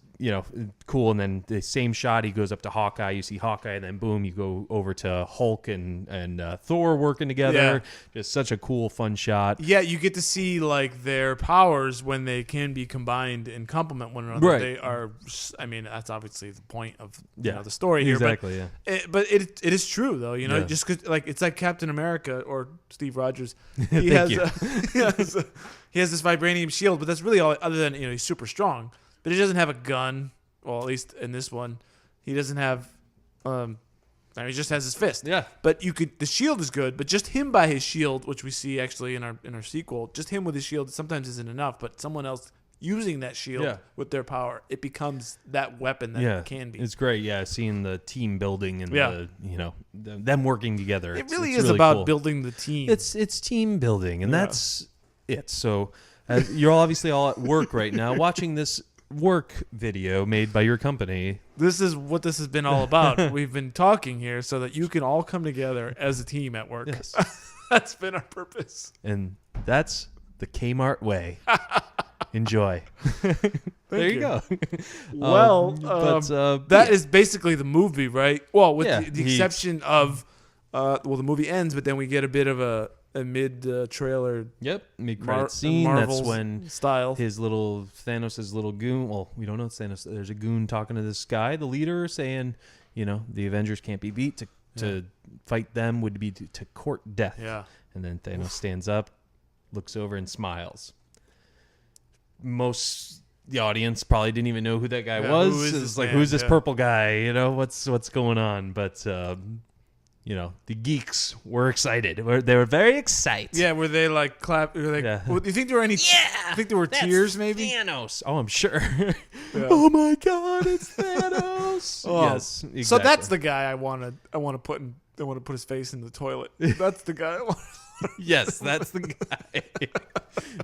Speaker 1: cool. And then the same shot, he goes up to Hawkeye. You see Hawkeye, and then boom, you go over to Hulk and Thor working together.
Speaker 2: Yeah.
Speaker 1: Just such a cool, fun shot.
Speaker 2: Yeah, you get to see like their powers when they can be combined and complement one another.
Speaker 1: Right.
Speaker 2: They are. I mean, that's obviously the point of the story here.
Speaker 1: Exactly.
Speaker 2: But it is true though. Just cause, like it's like Captain America or Steve Rogers. He has this vibranium shield, but that's really all. Other than he's super strong. But he doesn't have a gun. Well, at least in this one, he doesn't have. He just has his fist.
Speaker 1: Yeah.
Speaker 2: But the shield is good. But just him by his shield, which we see actually in our sequel, just him with his shield sometimes isn't enough. But someone else using that shield with their power, it becomes that weapon that it can be.
Speaker 1: It's great. Yeah, seeing the team building and them working together.
Speaker 2: It really
Speaker 1: it's
Speaker 2: is
Speaker 1: really
Speaker 2: about
Speaker 1: cool.
Speaker 2: building the team.
Speaker 1: It's team building, and that's it. So you're obviously all at work right now, watching this work video made by your company.
Speaker 2: This is what this has been all about. We've been talking here so that you can all come together as a team at work.
Speaker 1: Yes.
Speaker 2: That's been our purpose.
Speaker 1: And that's the Kmart way. Enjoy. There you go.
Speaker 2: Well, that
Speaker 1: yeah.
Speaker 2: is basically the movie, right? Well, with
Speaker 1: Yeah,
Speaker 2: the exception of, the movie ends, but then we get a bit of a mid-trailer
Speaker 1: Yep, mid-credit scene.
Speaker 2: Marvel's
Speaker 1: That's when
Speaker 2: style.
Speaker 1: Thanos' little goon. Well, we don't know it's Thanos. There's a goon talking to this guy, the leader, saying, the Avengers can't be beat. To fight them would be to court death.
Speaker 2: Yeah.
Speaker 1: And then Thanos stands up, looks over, and smiles. The audience probably didn't even know who that guy was.
Speaker 2: Who is
Speaker 1: It's
Speaker 2: this
Speaker 1: like,
Speaker 2: man?
Speaker 1: who's this
Speaker 2: Yeah.
Speaker 1: purple guy? What's going on? But the geeks were excited. They were very excited.
Speaker 2: Yeah, were they like clap? Were they,
Speaker 1: Yeah.
Speaker 2: Do you think there were any?
Speaker 1: Yeah,
Speaker 2: You think there were tears? Maybe.
Speaker 1: Thanos. Oh, I'm sure.
Speaker 2: Yeah.
Speaker 1: Oh my God, it's Thanos.
Speaker 2: Oh.
Speaker 1: Yes, exactly.
Speaker 2: So that's the guy I want to put in. I want to put his face in the toilet. That's the guy I want.
Speaker 1: Yes, that's the guy.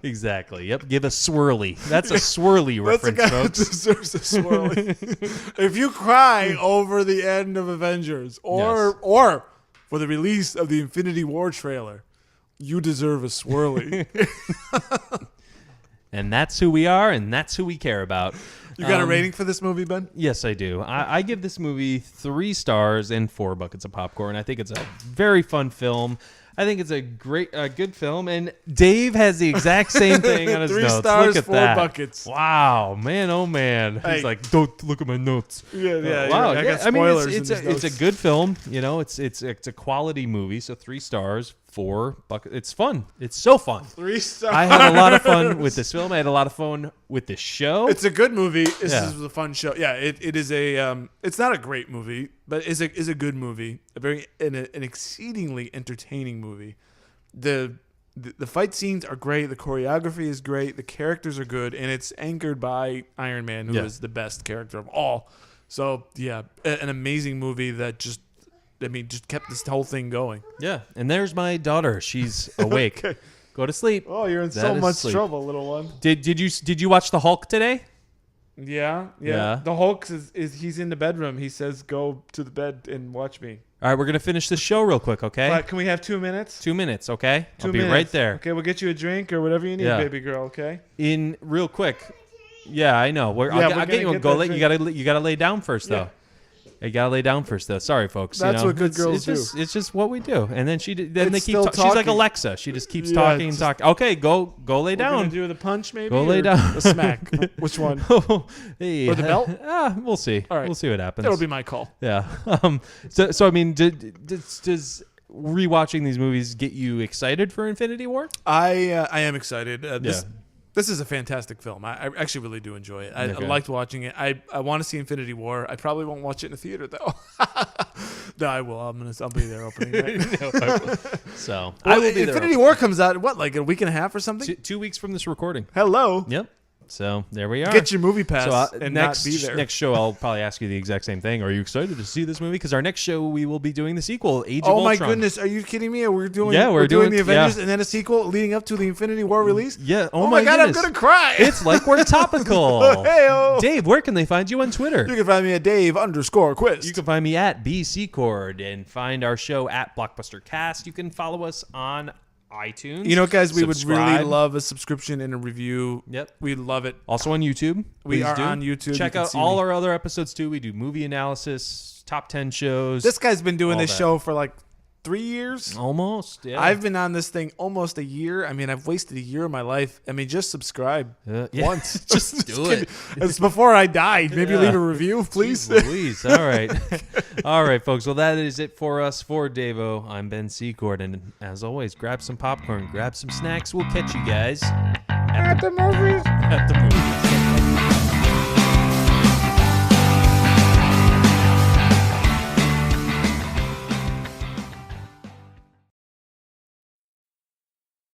Speaker 1: Exactly. Yep. Give a swirly. That's a swirly
Speaker 2: That's the
Speaker 1: reference,
Speaker 2: guy that
Speaker 1: folks.
Speaker 2: deserves a swirly. If you cry over the end of Avengers or for the release of the Infinity War trailer, you deserve a swirly.
Speaker 1: And that's who we are, and that's who we care about.
Speaker 2: You got a rating for this movie, Ben?
Speaker 1: Yes, I do. I give this movie 3 stars and 4 buckets of popcorn. I think it's a very fun film. I think it's a good film. And Dave has the exact same thing on his
Speaker 2: 3
Speaker 1: notes.
Speaker 2: stars,
Speaker 1: Look at
Speaker 2: 4
Speaker 1: that.
Speaker 2: buckets.
Speaker 1: Wow, man, oh man.
Speaker 2: Hey.
Speaker 1: He's like, don't look at my notes.
Speaker 2: Yeah,
Speaker 1: Wow.
Speaker 2: I got
Speaker 1: I mean,
Speaker 2: spoilers.
Speaker 1: it's
Speaker 2: in these
Speaker 1: a
Speaker 2: notes.
Speaker 1: good film. It's a quality movie. So 3 stars, 4 buckets. It's fun. It's so fun.
Speaker 2: 3 stars.
Speaker 1: I had a lot of fun with this film. I had a lot of fun with this show.
Speaker 2: It's a good movie. This
Speaker 1: Yeah.
Speaker 2: is a fun show. Yeah, it is a. It's not a great movie, but is a good movie. An exceedingly entertaining movie. The fight scenes are great. The choreography is great. The characters are good, and it's anchored by Iron Man, who is the best character of all. So yeah, an amazing movie that just kept this whole thing going.
Speaker 1: Yeah, and there's my daughter. She's awake.
Speaker 2: Okay.
Speaker 1: Go to sleep.
Speaker 2: Oh, you're in
Speaker 1: That
Speaker 2: so
Speaker 1: is
Speaker 2: much
Speaker 1: sleep.
Speaker 2: trouble, little one.
Speaker 1: Did you watch the Hulk today?
Speaker 2: Yeah.
Speaker 1: Yeah.
Speaker 2: The Hulk is he's in the bedroom. He says, "Go to the bed and watch me."
Speaker 1: All right, we're gonna finish this show real quick, okay?
Speaker 2: But can we have 2 minutes?
Speaker 1: 2 minutes, okay?
Speaker 2: 2
Speaker 1: I'll be
Speaker 2: minutes.
Speaker 1: right there.
Speaker 2: Okay, we'll get you a drink or whatever you need,
Speaker 1: Yeah.
Speaker 2: baby girl. Okay.
Speaker 1: In real quick. Yeah, I know.
Speaker 2: we're
Speaker 1: I'll
Speaker 2: gonna
Speaker 1: get you.
Speaker 2: get
Speaker 1: Go
Speaker 2: that
Speaker 1: lay,
Speaker 2: drink.
Speaker 1: you gotta lay down first,
Speaker 2: Yeah.
Speaker 1: though. You gotta lay down first, though. Sorry, folks.
Speaker 2: That's what good girls
Speaker 1: do. It's just what we do. And then
Speaker 2: It's
Speaker 1: they keep.
Speaker 2: still
Speaker 1: She's like
Speaker 2: talking.
Speaker 1: Alexa. She just keeps
Speaker 2: Yeah,
Speaker 1: talking
Speaker 2: it's
Speaker 1: and talking. Okay, go lay
Speaker 2: We're
Speaker 1: down.
Speaker 2: gonna do the punch, maybe.
Speaker 1: Go lay
Speaker 2: or
Speaker 1: down.
Speaker 2: A smack. Which one?
Speaker 1: Hey,
Speaker 2: Or the belt?
Speaker 1: We'll see.
Speaker 2: All right.
Speaker 1: We'll see what happens.
Speaker 2: That'll be my call.
Speaker 1: Yeah. So I mean, does rewatching these movies get you excited for Infinity War?
Speaker 2: I am excited.
Speaker 1: Yeah.
Speaker 2: This is a fantastic film. I actually really do enjoy it. I
Speaker 1: Okay.
Speaker 2: liked watching it. I want to see Infinity War. I probably won't watch it in a theater though. No, I will. I'll be there opening night.
Speaker 1: So
Speaker 2: Well,
Speaker 1: I will be
Speaker 2: Infinity War comes out like a week and a half or something.
Speaker 1: there. 2 weeks from this recording.
Speaker 2: Hello.
Speaker 1: Yep. So there we are.
Speaker 2: Get your movie pass
Speaker 1: So
Speaker 2: and
Speaker 1: next
Speaker 2: not be there.
Speaker 1: next show, I'll probably ask you the exact same thing. Are you excited to see this movie? Because our next show, we will be doing the sequel, Age of
Speaker 2: Oh my
Speaker 1: Ultron.
Speaker 2: goodness! Are you kidding me? We're doing
Speaker 1: we're
Speaker 2: doing
Speaker 1: doing-
Speaker 2: the Avengers
Speaker 1: yeah.
Speaker 2: and then a sequel leading up to the Infinity War release.
Speaker 1: Yeah.
Speaker 2: Oh my god!
Speaker 1: goodness.
Speaker 2: I'm gonna cry.
Speaker 1: It's like we're topical.
Speaker 2: Hey-o.
Speaker 1: Dave, where can they find you on Twitter?
Speaker 2: You can find me at Dave_Quist.
Speaker 1: You can find me at BCcord and find our show at Blockbuster Cast. You can follow us on iTunes.
Speaker 2: You know, guys, we would really
Speaker 1: Subscribe.
Speaker 2: love a subscription and a review.
Speaker 1: Yep.
Speaker 2: We'd love it.
Speaker 1: Also on YouTube.
Speaker 2: We
Speaker 1: Please
Speaker 2: are
Speaker 1: do.
Speaker 2: on YouTube.
Speaker 1: Check
Speaker 2: You can
Speaker 1: out
Speaker 2: see
Speaker 1: all
Speaker 2: me.
Speaker 1: our other episodes too. We do movie analysis, top 10 shows.
Speaker 2: This guy's been doing
Speaker 1: All
Speaker 2: this
Speaker 1: that.
Speaker 2: show for like 3 years.
Speaker 1: Almost. Yeah.
Speaker 2: I've been on this thing almost a year. I mean, I've wasted a year of my life. I mean, just subscribe
Speaker 1: yeah.
Speaker 2: once.
Speaker 1: Just do it.
Speaker 2: It's before I died. Maybe
Speaker 1: Yeah.
Speaker 2: leave a review, please.
Speaker 1: Jeez Louise. All right. All right, folks. Well, that is it for us. For Davo, I'm Ben Secord. And as always, grab some popcorn, grab some snacks. We'll catch you guys
Speaker 2: At the movies.
Speaker 1: at the movies.